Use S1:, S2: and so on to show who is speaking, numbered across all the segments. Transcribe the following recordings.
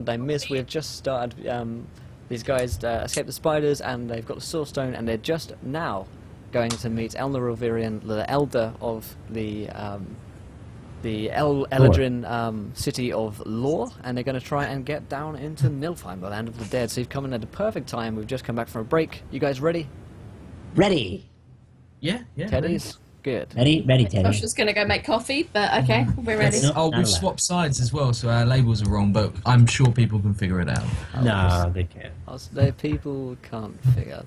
S1: They miss. We've just started. These guys escaped the spiders, and they've got the Soul Stone, and they're just now going to meet Elnor Ilvirian, the elder of the Eladrin city of Lore, and they're going to try and get down into Nilfheim, the land of the dead. So you've come in at the perfect time. We've just come back from a break. You guys ready?
S2: Ready.
S3: Yeah.
S1: Teddy's? Good.
S2: Ready, Teddy.
S4: Josh was going to go make coffee, but okay, we're ready.
S2: Yes.
S3: Oh,
S2: Not
S3: we've
S2: allowed.
S3: swapped sides as well, so our labels are wrong, but I'm sure people can figure it out.
S2: No, they can't.
S1: People can't figure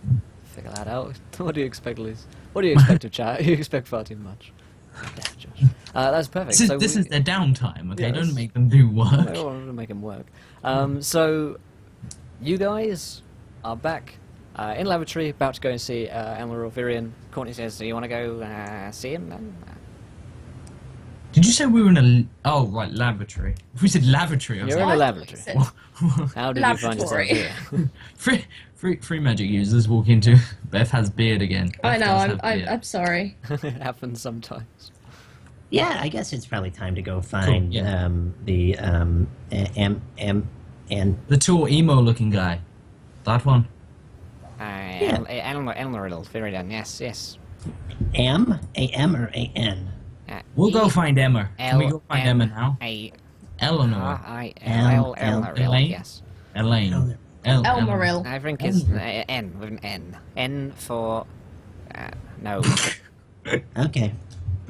S1: that out. What do you expect, Liz? What do you expect of chat? You expect far too much. Damn, Josh. That's perfect.
S3: This is their downtime, okay?
S1: Yeah,
S3: Don't make them do
S1: I
S3: work.
S1: don't want to make him work. So, you guys are back in lavatory, about to go and see Elnor Ilvirian. Courtney says, "Do you want to go see him then?"
S3: Did you say we were in a... Oh, right, lavatory. If we said lavatory, I was
S1: You're in a
S3: like...
S1: lavatory. How did you find yourself
S4: Laboratory.
S1: here?
S3: Free magic users walk into... Beth has beard again.
S4: I
S3: Beth
S4: know,
S3: does
S4: I'm,
S3: have
S4: I'm,
S3: beard.
S4: I'm sorry.
S1: It happens sometimes.
S2: Yeah, I guess it's probably time to go find
S3: yeah.
S2: the and
S3: The tall, emo-looking guy. That one.
S1: Elnor Ilvirian, yes.
S2: A-M or A-N?
S3: We'll go find Emma. Can we go find Emma now? Eleanor.
S1: Elnor, yes.
S3: Elaine.
S4: Elmaril.
S1: I think it's N with an N. N for no.
S2: Okay.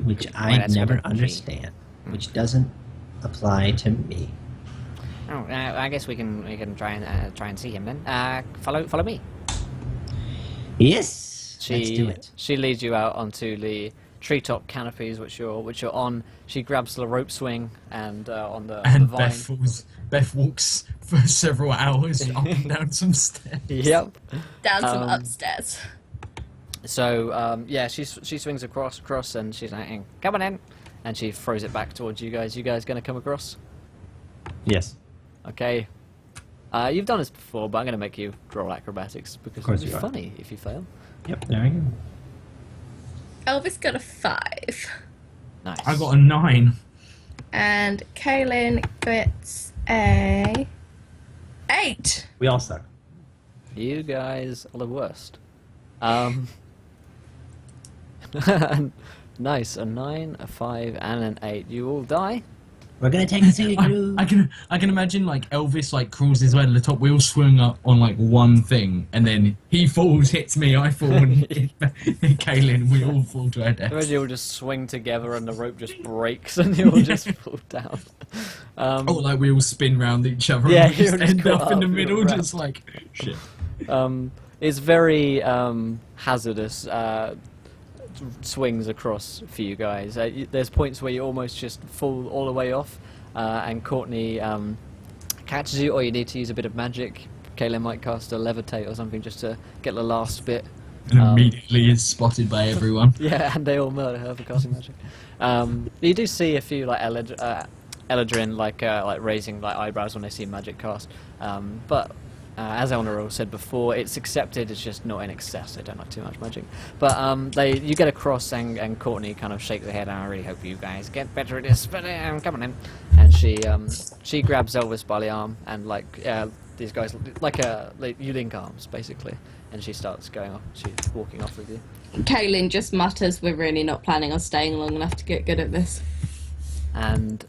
S2: Which
S1: Well,
S2: I
S1: that's
S2: never
S1: what it would be.
S2: understand. Which doesn't apply to me.
S1: Oh, I guess we can try and see him then. Follow me.
S2: Yes. Let's do it.
S1: She leads you out onto the treetop canopies which you're on. She grabs the rope swing and on the
S3: And
S1: vine.
S3: Beth walks for several hours up and down some stairs.
S1: Yep.
S4: Down some upstairs.
S1: So yeah, she swings across, and she's like, "Come on in," and she throws it back towards you guys. You guys gonna come across?
S2: Yes.
S1: Okay. You've done this before, but I'm gonna make you roll acrobatics because
S2: Of course
S1: it'll be
S2: you are.
S1: funny if you fail.
S2: Yep, there we go.
S4: Elvis got a 5.
S1: Nice.
S3: I got a 9.
S4: And Kaylin gets a 8.
S2: We all suck.
S1: You guys are the worst. Nice. A 9, a 5, and an 8. You all die.
S2: We're gonna take a scenic route.
S3: I can imagine like Elvis like crawls his way to the top. We all swing up on like one thing, and then he falls, hits me, I fall, and Kaylin, we all fall to our death.
S1: Imagine you all just swing together and the rope just breaks and you all just fall down.
S3: Oh, like we all spin round each other.
S1: Yeah,
S3: and we just
S1: you're just
S3: end
S1: caught
S3: up in the
S1: up,
S3: middle,
S1: you're
S3: just like shit.
S1: It's very hazardous swings across for you guys. There's points where you almost just fall all the way off, and Courtney catches you, or you need to use a bit of magic. Kaylin might cast a levitate or something just to get the last bit.
S3: And immediately is spotted by everyone.
S1: Yeah, and they all murder her for casting magic. You do see a few like Eladrin like raising like eyebrows when they see magic cast, but as Elnor said before, it's accepted. It's just not in excess. They don't like too much magic. But you get across, and Courtney kind of shakes her head. I really hope you guys get better at this. But come on in. And she grabs Elvis by the arm, and like these guys like you link arms basically. And she starts going off. She's walking off with you.
S4: Kaylin just mutters, "We're really not planning on staying long enough to get good at this."
S1: And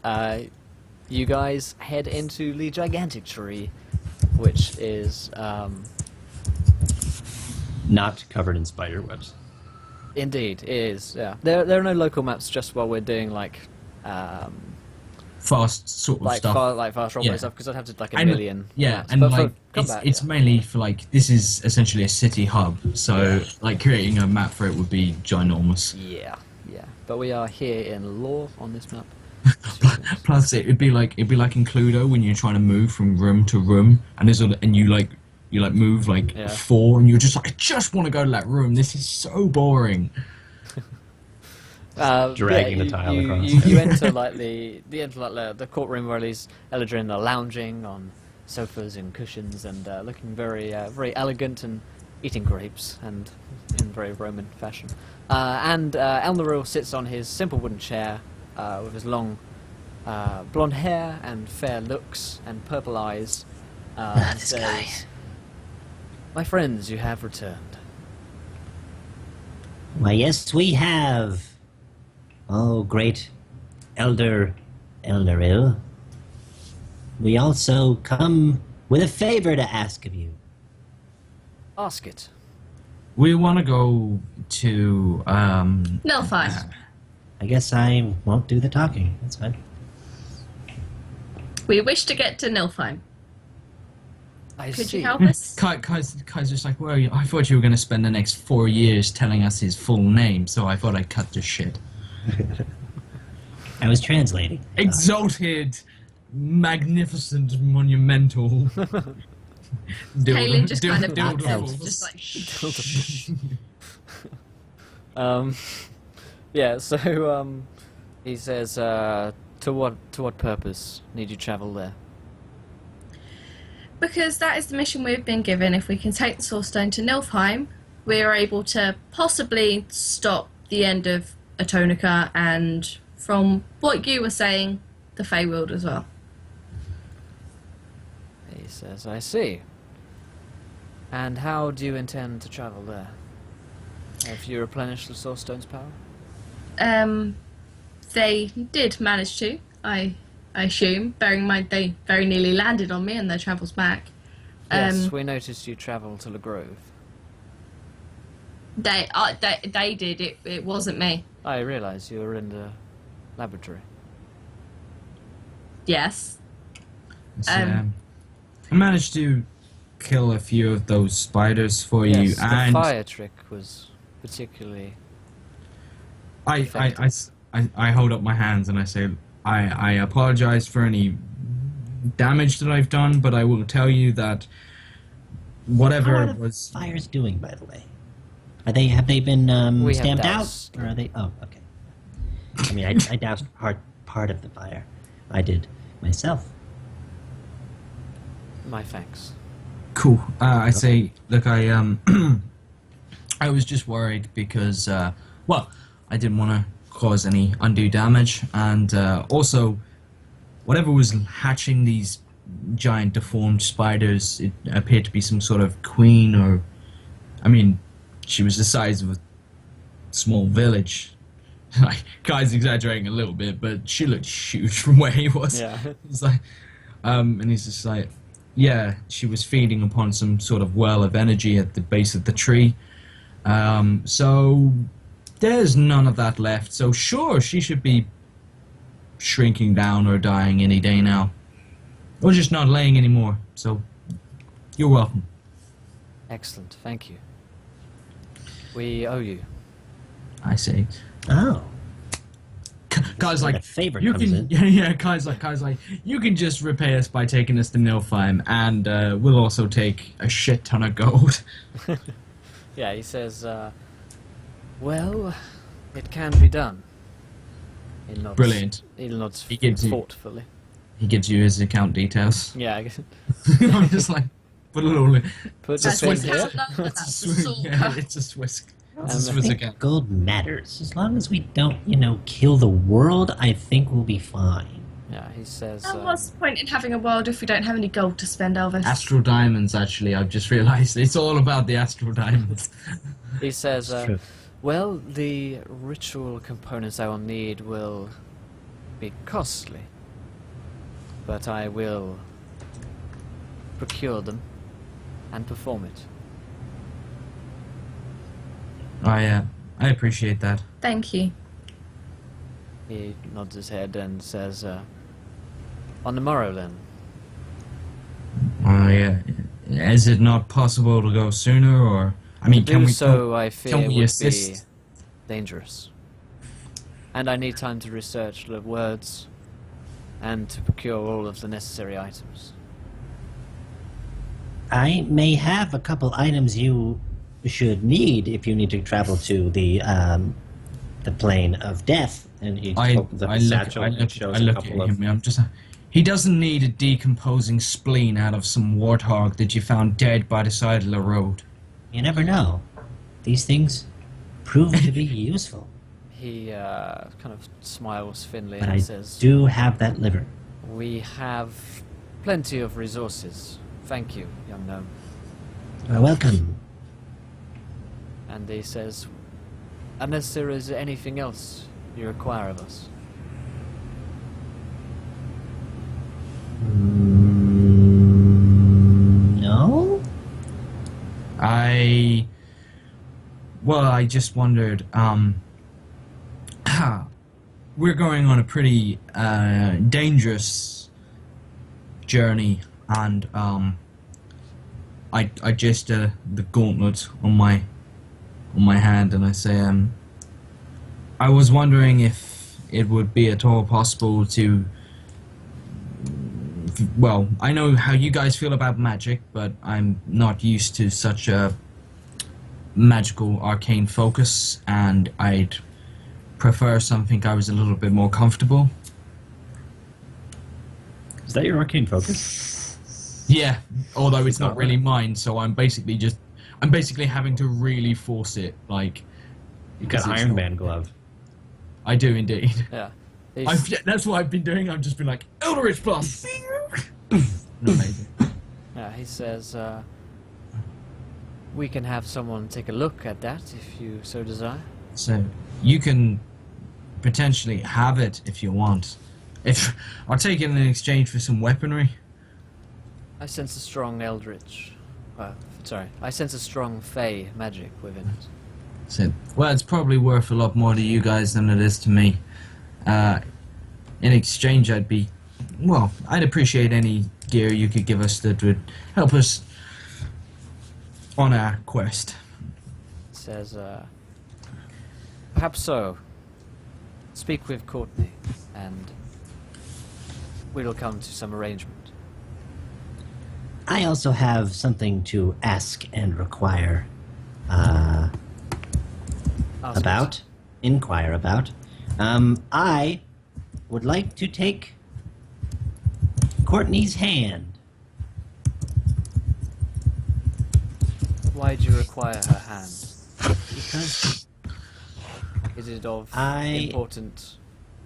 S1: you guys head into the gigantic tree, which is
S2: Not covered in spider webs.
S1: indeed it is. Yeah, there are no local maps just while we're doing like
S3: Fast sort of stuff.
S1: fast roleplay
S3: Yeah.
S1: stuff because I'd have to like a
S3: And-
S1: million.
S3: Yeah,
S1: maps.
S3: and
S1: But for
S3: like
S1: combat,
S3: it's
S1: yeah.
S3: mainly for like this is essentially a city hub, so like creating a map for it would be ginormous.
S1: Yeah. But we are here in Lore on this map.
S3: Plus, it'd be like in Cluedo when you're trying to move from room to room, and you move like
S1: Yeah.
S3: 4, and you're just like, I just want to go to that room. This is so boring.
S2: Dragging the
S1: you,
S2: tile
S1: you,
S2: across.
S1: You enter like the courtroom where these Eladrin are lounging on sofas and cushions and looking very elegant and eating grapes and in very Roman fashion. And Elnor sits on his simple wooden chair with his long blonde hair and fair looks and purple eyes.
S2: This
S1: says,
S2: guy.
S1: "My friends, you have returned."
S2: Why, yes, we have. Oh, great Elder Elderil. We also come with a favor to ask of you.
S1: Ask it.
S3: We want to go to
S4: Nilfheim.
S2: I guess I won't do the talking. That's fine.
S4: We wish to get to Nilfheim.
S1: I
S4: Could
S1: see.
S4: you help us?
S3: Kai's just like, well, I thought you were going to spend the next 4 years telling us his full name, so I thought I'd cut the shit.
S2: I was translating.
S3: Exalted, magnificent, monumental.
S4: Kaylin just kind of
S2: dildo
S4: backs
S2: elves.
S4: off, just like, shh.
S1: Yeah. So he says, to what purpose need you travel there?
S4: Because that is the mission we've been given. If we can take the Source Stone to Nilfheim, we are able to possibly stop the end of Atonica and, from what you were saying, the Feywild as well.
S1: He says, "I see. And how do you intend to travel there? Have you replenished the Source Stone's power?"
S4: They did manage to, I assume, bearing in mind they very nearly landed on me and their travels back.
S1: Yes, we noticed you travel to Le Grove.
S4: They did, it wasn't me.
S1: I realise you were in the laboratory.
S4: Yes.
S3: I managed to kill a few of those spiders for you,
S1: Yes, the
S3: and
S1: fire trick was particularly...
S3: I hold up my hands and I say, I apologize for any damage that I've done, but I will tell you that whatever
S2: How are
S3: it
S2: the
S3: was.
S2: fires doing, by the way? Have they been
S1: We have
S2: stamped out,
S1: doused.
S2: or are they? Oh, okay. I mean, I doused part of the fire. I did myself.
S1: My thanks.
S3: Cool. I say, look, I I was just worried because, well, I didn't want to cause any undue damage, and also, whatever was hatching these giant deformed spiders, it appeared to be some sort of queen, or, I mean, she was the size of a small village. Like, Kai's exaggerating a little bit, but she looked huge from where he was.
S1: Yeah.
S3: It's like, and he's just like, yeah, she was feeding upon some sort of well of energy at the base of the tree. So there's none of that left. So sure, she should be shrinking down or dying any day now. Or just not laying anymore. So you're welcome.
S1: Excellent, thank you. We owe you.
S3: I say.
S2: Oh,
S3: Kai's like,
S2: a favor
S3: you
S2: comes
S3: can,
S2: in.
S3: yeah. Kai's like, you can just repay us by taking us to Nilfheim, and we'll also take a shit ton of gold.
S1: Yeah, he says, well, it can be done. He nods,
S3: Brilliant.
S1: He nods
S3: He gives you-
S1: thoughtfully.
S3: He gives you his account details.
S1: Yeah, I guess.
S3: I'm just like, put it all in.
S1: Put
S4: That's
S1: the
S3: Swiss
S1: thing
S4: his
S1: here.
S4: account number,
S3: It's a
S4: that's the
S3: Swiss,
S4: sort
S3: yeah,
S4: code.
S3: it's a Swiss. It's a
S1: And
S3: Swiss
S2: I think
S3: account.
S2: gold matters. As long as we don't, kill the world, I think we'll be fine.
S1: Yeah, he says,
S4: And what's the point in having a world if we don't have any gold to spend, Elvis?
S3: Astral diamonds, actually, I've just realised. It's all about the astral diamonds.
S1: he says,
S2: It's true.
S1: well, the ritual components I will need will be costly, but I will procure them and perform it.
S3: I appreciate that.
S4: Thank you.
S1: He nods his head and says, on the morrow then.
S3: Yeah. Is it not possible to go sooner, or... I mean,
S1: To
S3: can
S1: do
S3: we...
S1: so, I fear,
S3: can we
S1: would
S3: assist?
S1: be dangerous. And I need time to research the words and to procure all of the necessary items.
S2: I may have a couple items you should need if you need to travel to the plane of death. And he opens up his satchel and shows
S3: I
S2: a
S3: look
S2: couple
S3: at
S2: of.
S3: him. I'm just. He doesn't need a decomposing spleen out of some warthog that you found dead by the side of the road.
S2: You never know. These things prove to be useful.
S1: He kind of smiles thinly
S2: But
S1: and
S2: I
S1: says,
S2: do have that liver.
S1: "We have plenty of resources. Thank you, young gnome."
S2: Welcome.
S1: And he says, "Unless there is anything else you require of us."
S2: No?
S3: I just wondered, we're going on a pretty dangerous journey, and I gesture the gauntlet on my hand, and I say, I was wondering if it would be at all possible to. Well, I know how you guys feel about magic, but I'm not used to such a magical arcane focus, and I'd prefer something I was a little bit more comfortable.
S2: Is that your arcane focus?
S3: Yeah, although it's not really mine, so I'm basically having to really force it, like.
S5: You got
S3: because it's
S5: Iron
S3: not-
S5: Man glove.
S3: I do indeed.
S1: Yeah. He's-
S3: That's what I've been doing. I've just been like, Eldritch Blast! Amazing.
S1: Yeah, he says, "We can have someone take a look at that if you so desire."
S3: So you can potentially have it if you want. If I'll take it in exchange for some weaponry.
S1: I sense a strong eldritch. I sense a strong fey magic within it.
S3: So, well, it's probably worth a lot more to you guys than it is to me. In exchange, I'd appreciate any gear you could give us that would help us on our quest.
S1: Says, "Perhaps so. Speak with Courtney, and we'll come to some arrangement."
S2: I also have something to ask and require.
S1: Ask
S2: About? Inquire about. I would like to take Courtney's hand.
S1: it. Why do you require her hand?
S2: Because
S1: Is it of
S2: I-
S1: important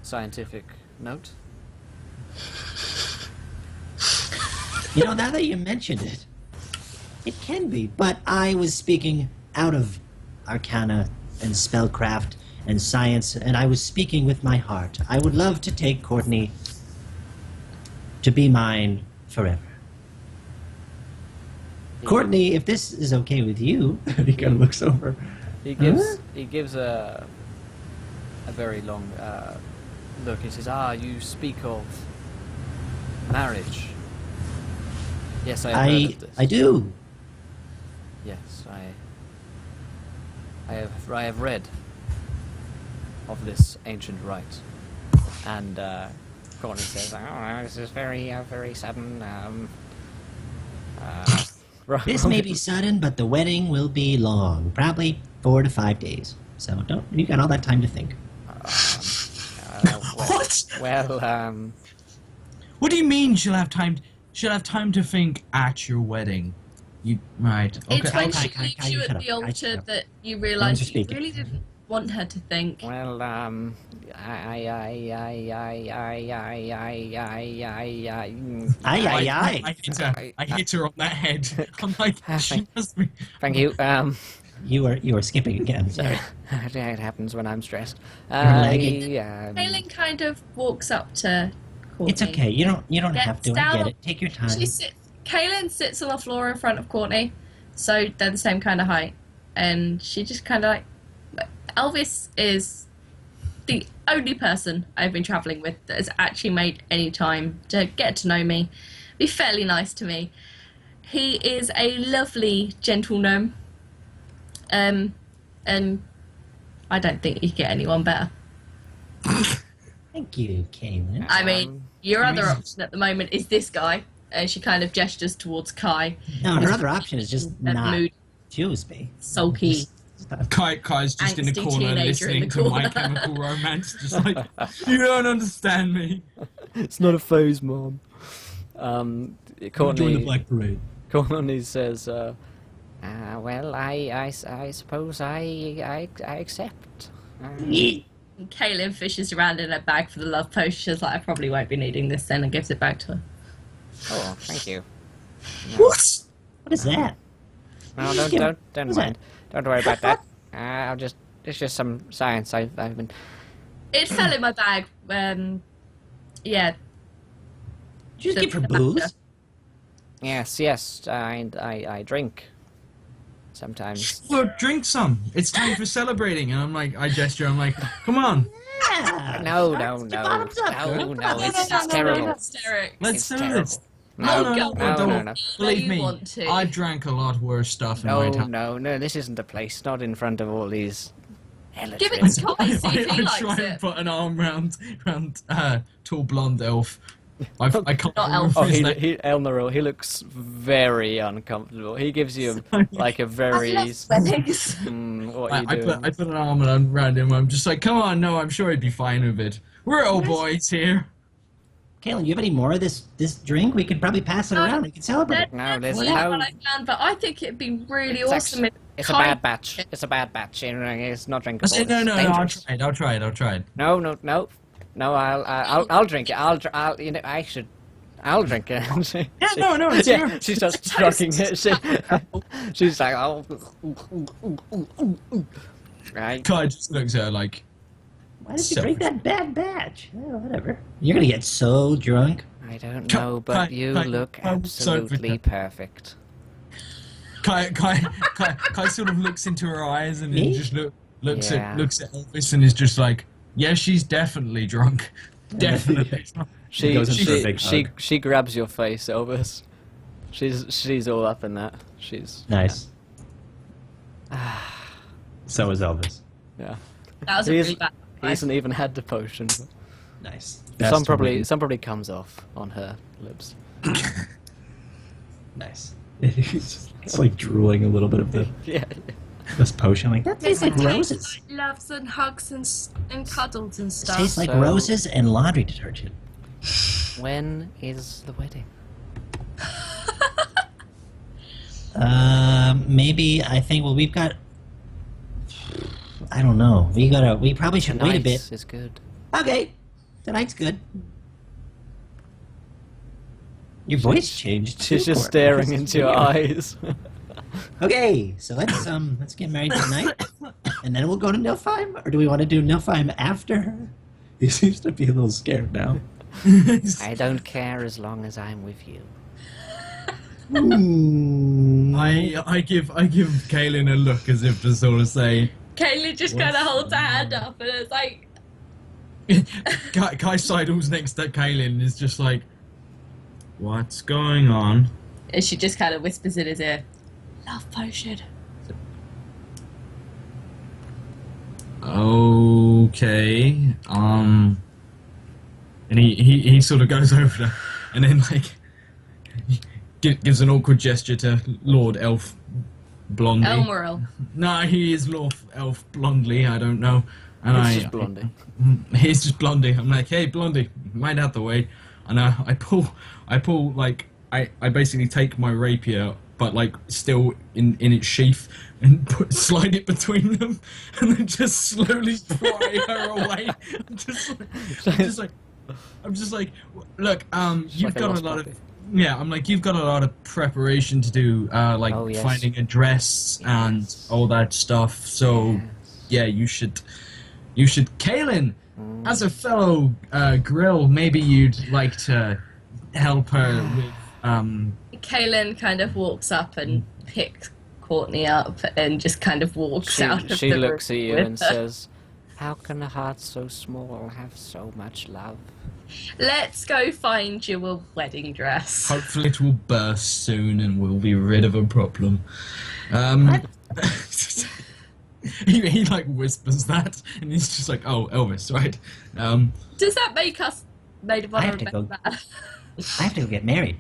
S1: scientific note?
S2: now that you mentioned it, it can be, but I was speaking out of arcana and spellcraft and science, and I was speaking with my heart. I would love to take Courtney to be mine forever. Courtney, if this is okay with you, he kind of looks over.
S1: He gives a very long look. He says, "Ah, you speak of marriage." Yes, I have heard of this.
S2: I do.
S1: Yes, I have read of this ancient rite, and Courtney says, "Oh, this is very sudden." Right.
S2: This may be sudden, but the wedding will be long, probably 4 to 5 days. So you got all that time to think.
S3: What?
S1: Well,
S3: What do you mean she'll have time? She'll have time to think at your wedding. You right? Okay.
S4: It's when she
S2: Kai,
S4: leaves you
S2: shut
S4: at
S2: up.
S4: the
S2: Kai,
S4: altar
S2: shut up.
S4: that you
S2: Everyone's
S4: realise you
S2: speaking.
S4: really didn't want her to think.
S1: well,
S2: Aye,
S3: I hit her on that head. I'm like, she must be.
S1: Thank you.
S2: You are skipping again. Sorry.
S1: It happens when I'm stressed.
S2: lagging.
S4: Kaylin kind of walks up to Courtney.
S2: It's okay. You don't
S4: Gets
S2: have to. I
S4: down
S2: get
S4: on-
S2: it. Take your time.
S4: Kaylin sits on the floor in front of Courtney, so they're the same kind of height, and she just kind of like. Elvis is the only person I've been travelling with that has actually made any time to get to know me, be fairly nice to me. He is a lovely, gentle gnome, and I don't think you could get anyone better.
S2: Thank you, Kaylin.
S4: I mean, your other option at the moment is this guy, and she kind of gestures towards Kai,
S2: No, her other option is just
S4: that
S2: not
S4: mood,
S2: choose me.
S4: sulky.
S3: Kai's just in the
S4: Angsty
S3: corner
S4: teenager in
S3: listening
S4: the
S3: to My
S4: corner.
S3: Chemical Romance, just like, you don't understand me.
S1: It's not a phase, Mom. Courtney.
S5: Parade.
S1: Courtney says, "Well, I suppose I accept."
S4: Kaylin fishes around in her bag for the love potion. She's like, I probably won't be needing this then, and gives it back to her.
S1: Oh, thank you.
S3: What?
S2: What is that?
S1: No,
S2: Just give-
S1: don't
S2: what's
S1: mind. Don't worry about that. It's just some science I've been.
S4: It fell in my bag. Yeah.
S2: Did you just give her
S4: The-
S2: booze?
S1: Yes, I drink. Sometimes.
S3: Well, drink some. It's time for celebrating. And I'm like, I gesture. I'm like, come on,
S2: Yeah.
S1: No,
S2: Bottoms up.
S1: it's terrible.
S4: That's Derek.
S3: let's
S1: It's
S3: do
S1: terrible.
S3: this.
S1: No,
S3: no,
S1: no.
S3: Believe
S4: You
S3: me,
S4: want to.
S3: I drank a lot worse stuff in my time.
S1: No, this isn't the place. Not in front of all these.
S4: Give it to Kai, see
S3: I
S4: if he
S3: try
S4: likes
S3: and
S4: it.
S3: put an arm round tall blonde elf. I can't
S4: Not elf.
S3: remember
S1: Oh,
S3: his name.
S1: Elnor, he looks very uncomfortable. He gives you like a very.
S4: weddings.
S1: What are you doing?
S3: I put an arm around him. I'm just like, come on, no, I'm sure he'd be fine with it. We're old boys here.
S2: Kaylin, you have any more of this drink? We could probably pass it around. We could celebrate.
S1: No, there's
S4: That's
S1: no.
S4: what I found, but I think it'd be really
S1: It's
S4: awesome if
S1: It's a
S4: Kai-
S1: bad batch. It's a bad batch. It's not
S3: I
S1: drinkable.
S3: said, no,
S1: It's
S3: no, I'll
S1: dangerous.
S3: try it. I'll try it.
S1: No. I'll drink it. I'll. You know, I'll drink it.
S3: Yeah, no, it's
S1: Yeah,
S3: yours.
S1: she starts chugging it. She's like, oh. Right.
S3: Kai just looks at her like,
S2: Why did you drink that bad batch? Oh, whatever. You're gonna get so drunk.
S1: I don't
S3: Kai-
S1: know, but
S3: Kai-
S1: you
S3: Kai-
S1: look
S3: I'm so
S1: absolutely
S3: with
S1: perfect.
S3: Kai sort of looks into her eyes and then
S2: Me?
S3: just looks
S1: Yeah.
S3: at Elvis and is just like, yeah, she's definitely drunk. Definitely.
S1: She
S5: goes in for a big
S1: she grabs your face, Elvis. She's all up in that. She's
S2: Nice.
S5: So is Elvis.
S1: yeah.
S4: That was a
S1: He's-
S4: really bad
S1: He hasn't even had the potion.
S2: Nice.
S5: That's
S1: Some probably
S5: totally-
S1: some probably comes off on her lips.
S2: Nice.
S5: It's like drooling a little bit of
S1: Yeah.
S5: this potion. Like
S2: That tastes like roses.
S4: Loves and hugs and cuddles and
S2: It
S4: stuff.
S2: tastes like
S1: So-
S2: roses and laundry detergent.
S1: When is the wedding?
S2: Maybe I think. Well, we've got. I don't know. We probably should wait a bit.
S1: Tonight's is good.
S2: Okay, tonight's good. Your voice changed.
S1: She's
S2: too,
S1: just
S2: Court.
S1: staring into your eyes.
S2: Okay, so let's get married tonight, and then we'll go to Nilfheim. Or do we want to do Nilfheim after her?
S5: he seems to be a little scared now.
S1: I don't care as long as I'm with you.
S2: Hmm.
S3: I give Kaylin a look as if to sort of say,
S4: Kaylee just kind of holds her hand up and it's like,
S3: Kai sidles next to Kaylin and is just like, what's going on?
S4: and she just kind of whispers in his ear, love potion.
S3: Okay. And he sort of goes over to, and then like gives an awkward gesture to Lord Elf Blondie.
S4: Elmoril.
S3: No, he is Lord Elf Blondie. I don't know. And
S1: It's
S3: I
S1: just Blondie.
S3: he's just Blondie. I'm like, hey Blondie, mind out the way. And I pull like I basically take my rapier, but like still in its sheath, and slide it between them, and then just slowly pry her away. I'm just like, look, you've
S1: like a
S3: got
S1: lost
S3: a lot
S1: puppy.
S3: of. Yeah, I'm like, you've got a lot of preparation to do, like
S1: Oh, yes.
S3: finding a dress and all that stuff. So, yeah, you should. Kaylin, as a fellow grill, maybe you'd like to help her with.
S4: Kaylin kind of walks up and picks Courtney up and just kind of walks out of
S1: She
S4: the
S1: looks at
S4: room
S1: you
S4: with
S1: and
S4: her.
S1: says, "How can a heart so small have so much love?"
S4: Let's go find you a wedding dress.
S3: Hopefully, it will burst soon, and we'll be rid of a problem. He like whispers that, and he's just like, "Oh, Elvis, right?"
S4: Does that make us maid of
S2: I
S4: honor
S2: have to
S4: and
S2: go-
S4: best man?
S2: I have to go get married.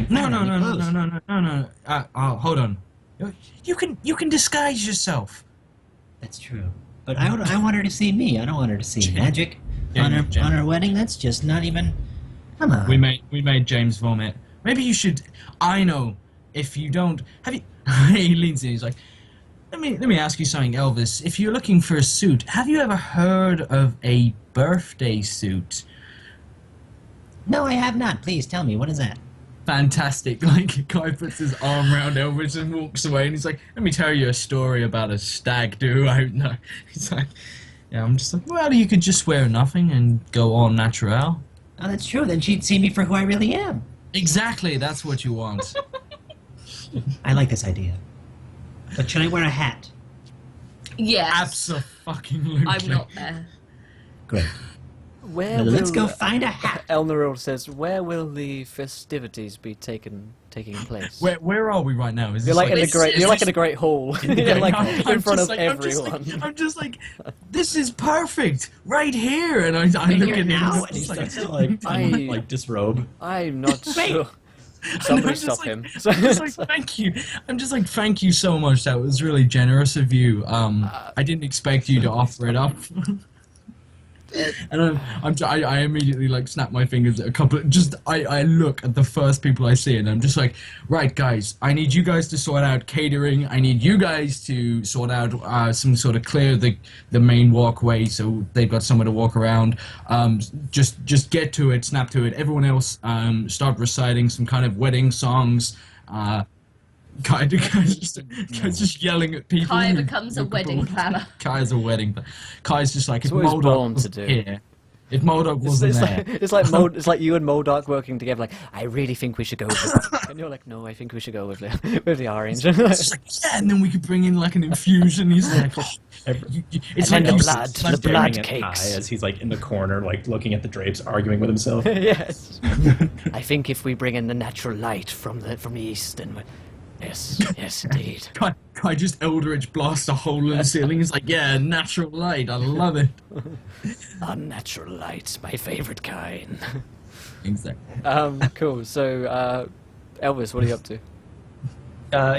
S3: No. Hold on. You can disguise yourself.
S2: That's true. But I want her to see me. I don't want her to see magic
S3: Yeah,
S2: on her
S3: Jim.
S2: on her wedding. That's just not even. Come on.
S3: We made James vomit. Maybe you should. I know. If you don't, have you? He leans in. He's like, let me ask you something, Elvis. If you're looking for a suit, have you ever heard of a birthday suit?
S2: No, I have not. Please tell me, what is that?
S3: Fantastic. Like, a guy puts his arm around Elvis and walks away, and he's like, let me tell you a story about a stag do. I don't know. He's like, yeah, I'm just like, well, you could just wear nothing and go all natural.
S2: Oh, that's true. Then she'd see me for who I really am.
S3: Exactly, that's what you want.
S2: I like this idea. But should I wear a hat?
S4: Yes.
S3: Abso-fucking-lutely.
S4: I'm not there.
S2: Great.
S1: Where
S2: Now,
S1: will,
S2: let's go find a hat.
S1: Elnoril says, where will the festivities be taking place?
S3: Where are we right now? Is
S1: You're
S3: this
S1: like in the
S4: It's
S1: great.
S4: just-
S1: You're like in a great hall. You're like in front of
S3: I'm just
S1: everyone.
S3: I'm just like, this is perfect, right here. And I look
S2: here
S3: at
S2: now,
S3: him.
S2: and
S5: He
S3: It's like,
S5: starts to like,
S1: I-
S5: like disrobe.
S1: I'm not
S2: Wait.
S1: sure.
S3: and
S1: Somebody
S3: I'm just
S1: stop
S3: like-
S1: him.
S3: I'm just like, thank you. I'm just like, thank you so much. That was really generous of you. I didn't expect you to offer it up. And I immediately like snap my fingers at a couple. I look at the first people I see, and I'm just like, right, guys, I need you guys to sort out catering. I need you guys to sort out some sort of clear the main walkway so they've got somewhere to walk around. Just get to it, snap to it. Everyone else, start reciting some kind of wedding songs. Guys just yelling at people.
S4: Kai
S3: who
S4: becomes a
S3: look
S4: wedding
S3: bored.
S4: planner.
S3: Kai's a wedding. Kai's just like, if
S1: It's what he's
S3: Moldog
S1: born to
S3: wasn't
S1: do.
S3: here, if Moldog
S1: It's,
S3: wasn't
S1: it's
S3: there,
S1: like it's like you and Moldark working together. Like, I really think we should go with the and you're like, no, I think we should go with the orange.
S3: it's just like, yeah, and then we could bring in like an infusion. He's like, it's
S1: And
S3: like
S1: then
S3: you
S1: the blood.
S3: said-
S1: The blood
S5: Staring at
S1: cakes.
S5: Kai as he's like in the corner, like looking at the drapes, arguing with himself.
S1: Yes. I think if we bring in the natural light from the east, and yes, indeed.
S3: Kai just Eldritch blast a hole in the ceiling. He's like, yeah, natural light. I love it.
S1: Unnatural light, my favorite kind.
S3: Exactly.
S1: Cool. So, Elvis, what are you up to?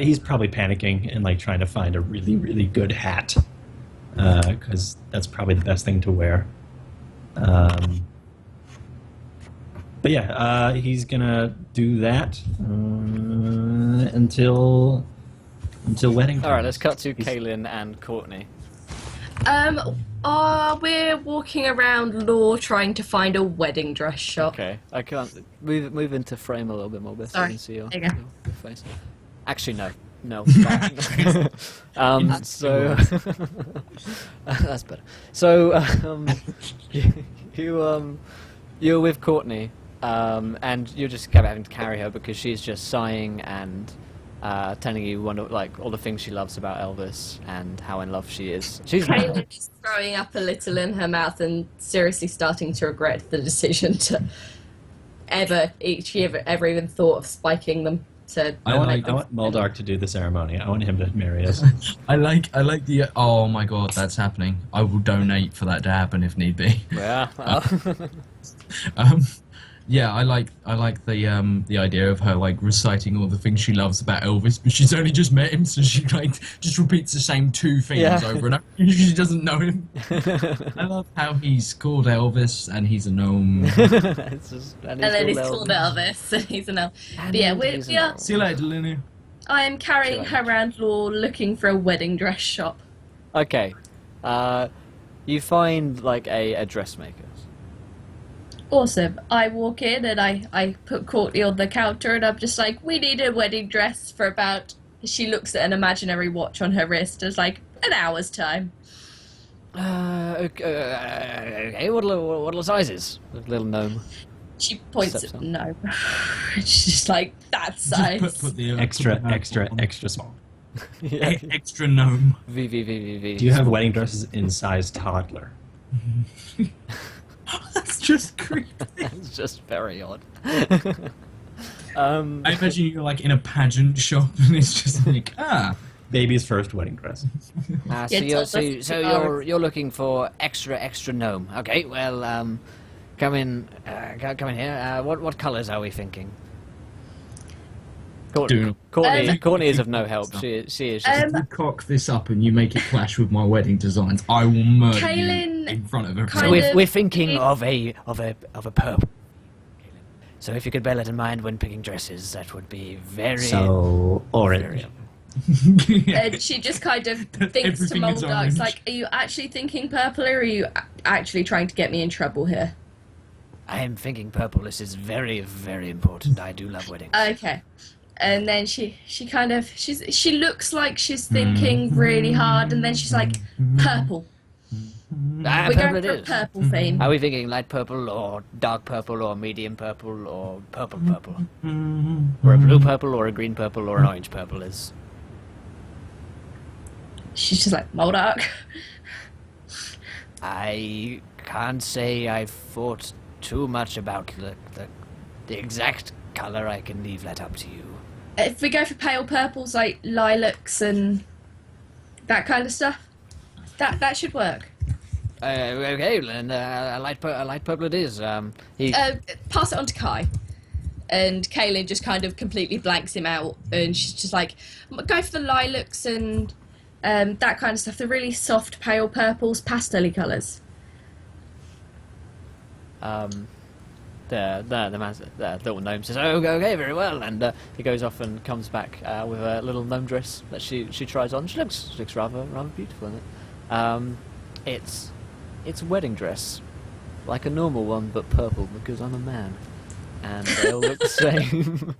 S5: He's probably panicking and like trying to find a really, really good hat, because that's probably the best thing to wear. But yeah, he's gonna do that until wedding.
S1: All right,
S5: time.
S1: let's cut to
S5: He's-
S1: Kaylin and Courtney.
S4: We're walking around Law trying to find a wedding dress shop.
S1: Okay, I can't move into frame a little bit more, Beth, so I
S4: Sorry.
S1: can see your,
S4: There you go.
S1: your face. Actually, no. So that's better. So you're with Courtney, and you're just kind of having to carry her because she's just sighing and telling you all the things she loves about Elvis and how in love she is. She's
S4: Kaylin is throwing up a little in her mouth and seriously starting to regret the decision to ever even thought of spiking them. To
S5: I want Muldark to do the ceremony. I want him to marry us.
S3: I like the. Oh my god, that's happening. I will donate for that to happen if need be.
S1: yeah. Well,
S3: Yeah, I like the idea of her like reciting all the things she loves about Elvis, but she's only just met him, so she like just repeats the same two things
S1: Yeah.
S3: over and over. She doesn't know him. I love how he's called Elvis and he's a gnome.
S1: it's just,
S4: and then he's called Elvis, and he's an elf. But yeah, we are.
S3: See you later, Linnea.
S4: I am carrying her around Law looking for a wedding dress shop.
S1: Okay. You find like a dressmaker.
S4: Awesome. I walk in and I put Courtney on the counter and I'm just like, we need a wedding dress for about... She looks at an imaginary watch on her wrist. It's like, an hour's time.
S1: Okay, what are the sizes? Little gnome.
S4: She points
S1: Steps
S4: at
S1: on.
S4: no. She's just like, that size.
S3: Just put the
S5: Extra small.
S1: Yeah.
S3: extra gnome.
S1: V.
S5: Do you have wedding dresses in size toddler?
S3: That's just creepy.
S1: It's just very odd.
S3: I imagine you're like in a pageant shop and it's just like
S5: Baby's first wedding dress.
S1: So you're looking for extra gnome. Okay, well, come in here. What colours are we thinking? Courtney is of no help. She is.
S3: if you cock this up and you make it clash with my wedding designs, I will murder
S4: Kaylin
S3: you in front of everyone.
S1: So
S4: kind of-
S1: we're thinking of a purple. So if you could bear that in mind when picking dresses, that would be very.
S5: So orange.
S1: very-
S4: And she just kind of thinks to
S3: Everything is
S4: Moldark,
S3: orange.
S4: like, are you actually thinking purple, or are you actually trying to get me in trouble here?
S1: I am thinking purple. This is very, very important. I do love weddings.
S4: Okay. And then she looks like she's thinking really hard, and then she's like, purple. We're
S1: Purple
S4: going
S1: it
S4: for a
S1: is.
S4: purple theme.
S1: Are we thinking light purple or dark purple or medium purple or purple purple? Or a blue purple or a green purple or an orange purple is...
S4: She's just like, Moldark.
S1: I can't say I've thought too much about the exact colour. I can leave that up to you.
S4: If we go for pale purples like lilacs and that kind of stuff, that should work.
S1: Okay, then a light purple it is. He
S4: Pass it on to Kai. And Kaylin just kind of completely blanks him out, and she's just like, go for the lilacs and that kind of stuff. The really soft pale purples, pastel-y colours.
S1: the little gnome says, "Oh, okay, very well," and he goes off and comes back with a little gnome dress that she tries on. She looks rather beautiful in it. It's a wedding dress, like a normal one, but purple because I'm a man, and they all look the same.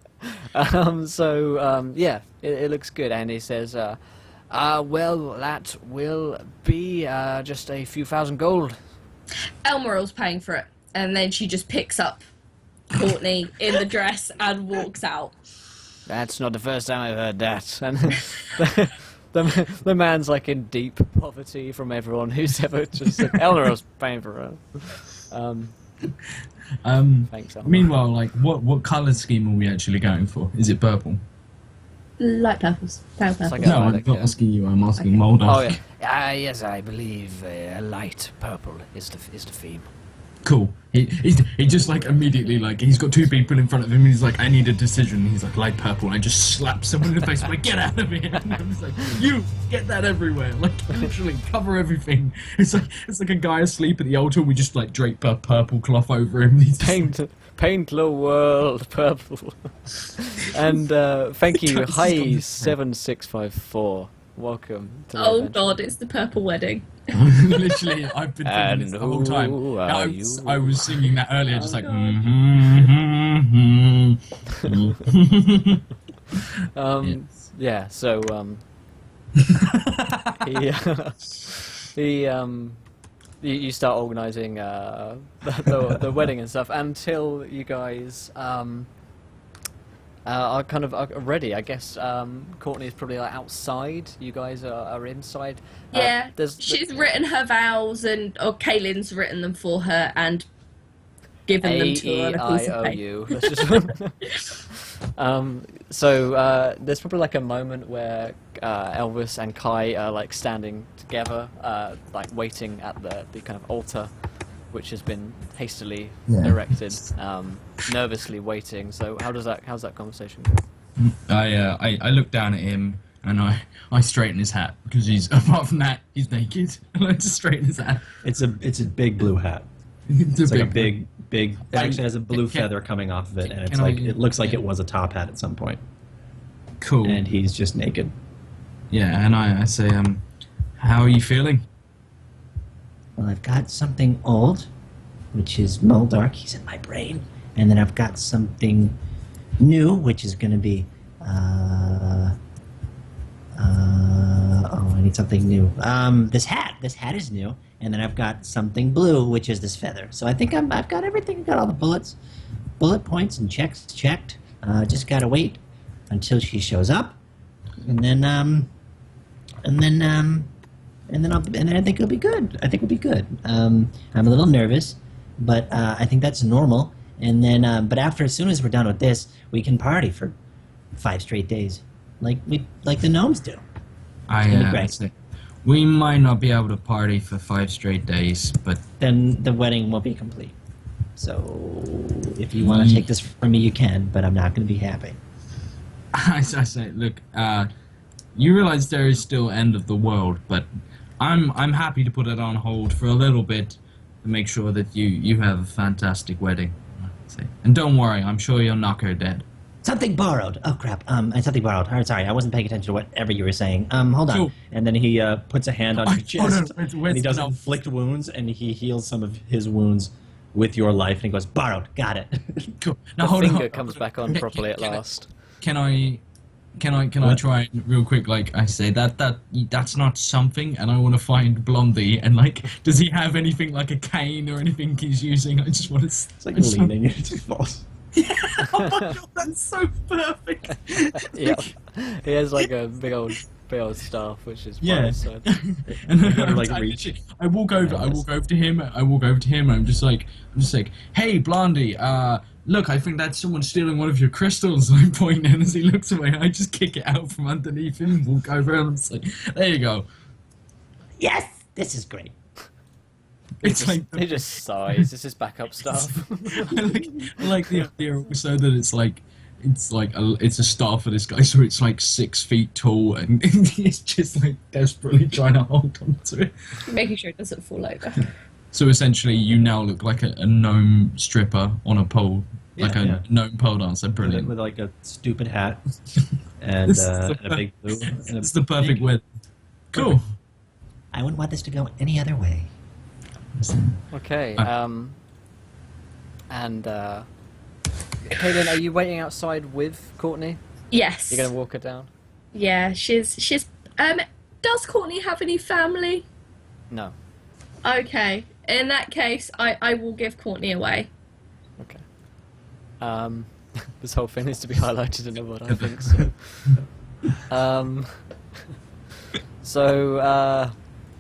S1: Yeah, it looks good, and he says, "Well, that will be just a few thousand gold."
S4: Elmerill's paying for it, and then she just picks up Courtney in the dress and walks out.
S1: That's not the first time I've heard that. And the man's like in deep poverty from everyone who's ever just said Elmerill's paying for her. Thanks, Elmer.
S3: Meanwhile, like, what colour scheme are we actually going for? Is it purple?
S4: Light purples, pale purples.
S1: like
S3: No,
S1: I
S3: I'm
S1: like,
S3: not
S1: yeah.
S3: asking you. I'm asking
S4: Okay.
S3: Mulder.
S1: Oh yeah. Yes, I believe a light purple is the theme.
S3: Cool. He just like immediately like he's got two people in front of him and he's like, I need a decision. He's like, light purple, and I just slap someone in the face. I'm like, get out of here! And I'm just like, you get that everywhere, like literally cover everything. It's like a guy asleep at the altar. We just like drape a purple cloth over him. He's just,
S1: Paint the world purple. And thank you,
S3: This is on the
S1: Hi7654. Welcome to the
S4: Oh
S1: adventure.
S4: god, it's the purple wedding.
S3: literally, I've been thinking this the whole time.
S1: who are
S3: I was singing that earlier, just like.
S1: Yeah, so you start organising the wedding and stuff until you guys are kind of ready. I guess Courtney's probably like outside. You guys are inside.
S4: Yeah,
S1: There's
S4: she's written her vows, or Kaylin's written them for her and given them to her on a piece of paper.
S1: AEIOU. Let's just so there's probably like a moment where Elvis and Kai are like standing together, like waiting at the kind of altar, which has been hastily erected, nervously waiting. So how's that conversation go?
S3: I look down at him and I straighten his hat because he's apart from that he's naked. And I just straighten his hat.
S5: It's a big blue hat.
S3: It's
S5: It's like a big. It actually has a blue
S3: Can-
S5: feather coming off of it, and it's
S3: can I-
S5: like it looks like it was a top hat at some point.
S3: Cool.
S5: And he's just naked.
S3: Yeah, and I say, how are you feeling?
S2: Well, I've got something old, which is Moldark. He's in my brain. And then I've got something new, which is going to be, I need something new. This hat is new. And then I've got something blue, which is this feather. So I think I've got everything. I've got all the bullet points and checks checked. Just gotta wait until she shows up, and then I think it'll be good. I think it'll be good. I'm a little nervous, but I think that's normal. And then, but as soon as we're done with this, we can party for 5 straight days, like the gnomes do.
S3: I
S2: great.
S3: say, we might not be able to party for 5 straight days, but
S2: Then the wedding won't be complete. So if you want to take this from me, you can. But I'm not going to be happy.
S3: I say, look, you realize there is still end of the world, but I'm happy to put it on hold for a little bit to make sure that you have a fantastic wedding. I say. And don't worry, I'm sure you'll knock her dead.
S2: Something borrowed. Oh crap. Something borrowed. Oh, sorry, I wasn't paying attention to whatever you were saying. Hold on.
S3: Cool.
S5: And then he puts a hand on your chest,
S3: where's
S5: and he does
S3: the-
S5: inflict wounds, and he heals some of his wounds with your life, and he goes, borrowed, got it.
S3: Cool. Now
S1: The
S3: hold on.
S1: finger comes back on properly at
S3: Can I-
S1: last.
S3: Can I
S5: What?
S3: try and real quick? Like I say that's not something, and I want to find Blondie. And like, does he have anything like a cane or anything he's using? I just want to.
S5: It's like leaning, it just falls.
S3: Oh my god, that's so perfect.
S1: Yeah, he has like a big old staff, which is
S3: Yeah.
S1: by his side.
S3: And then
S5: gotta, like,
S3: I
S5: reach.
S3: literally- I walk over to him. And I'm just like, hey, Blondie. Look, I think that's someone stealing one of your crystals. And I point, and as he looks away, I just kick it out from underneath him and walk over, and I'm just like, there you go.
S2: Yes, this is great.
S3: It's like
S1: He just sighs. This is backup stuff.
S3: I like the idea also that it's a staff for this guy, so it's like 6 feet tall, and he's just like desperately trying to hold on to it.
S4: Making sure it doesn't fall over.
S3: So essentially, you now look like a gnome stripper on a pole, like a
S5: Yeah.
S3: gnome pole dancer. Brilliant.
S5: With like a stupid hat and,
S3: This is the
S5: and a big blue. And
S3: It's the perfect way. Cool.
S2: I wouldn't want this to go any other way.
S1: Okay. Kaylin, are you waiting outside with Courtney?
S4: Yes.
S1: You're gonna walk her down?
S4: Yeah, she's does Courtney have any family?
S1: No.
S4: Okay. In that case, I will give Courtney away.
S1: Okay. This whole thing needs to be highlighted in a word, I think so.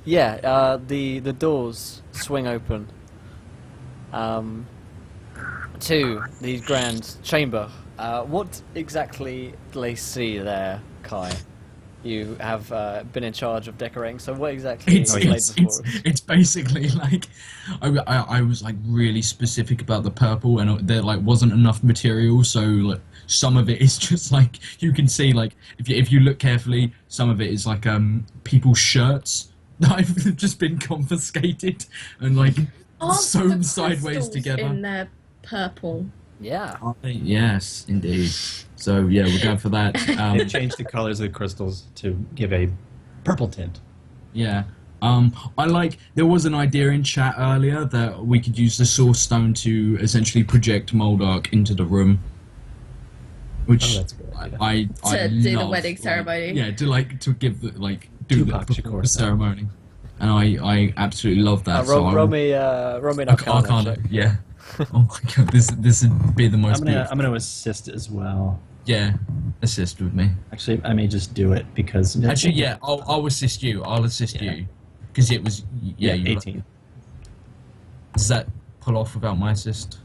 S1: The doors swing open to the grand chamber. What exactly do they see there, Kai? You have been in charge of decorating, so what exactly
S3: It's,
S1: is laid
S3: it's,
S1: before
S3: it's,
S1: us?
S3: it's basically like I was like really specific about the purple, and there like wasn't enough material, so like some of it is just like you can see, like if you look carefully, some of it is like people's shirts that have just been confiscated and like
S4: Aren't
S3: sewn
S4: the
S3: sideways
S4: crystals
S3: together.
S4: in the purple?
S1: Yeah.
S3: Yes, indeed. So yeah, we're going for that.
S5: They changed the colors of the crystals to give a purple tint.
S3: Yeah. I like, there was an idea in chat earlier that we could use the source stone to essentially project Moldark into the room. Which
S5: Oh, that's a good idea.
S3: I
S4: To do the
S3: love,
S4: wedding
S3: like,
S4: ceremony.
S3: Yeah, to give the do
S5: Tupac
S3: the
S5: Shakur style.
S3: ceremony. And I absolutely love that. so I
S1: Roll
S3: will-
S1: me an
S3: Arcana,
S1: Arcana check.
S3: yeah. Oh my god, this would be the most beautiful.
S5: I'm gonna assist as well.
S3: Yeah, assist with me.
S5: Actually, I may just do it because
S3: Actually, yeah, I'll assist you. I'll assist
S5: Yeah.
S3: you. Because it was,
S5: yeah,
S3: you
S5: 18.
S3: Does that pull off without my assist?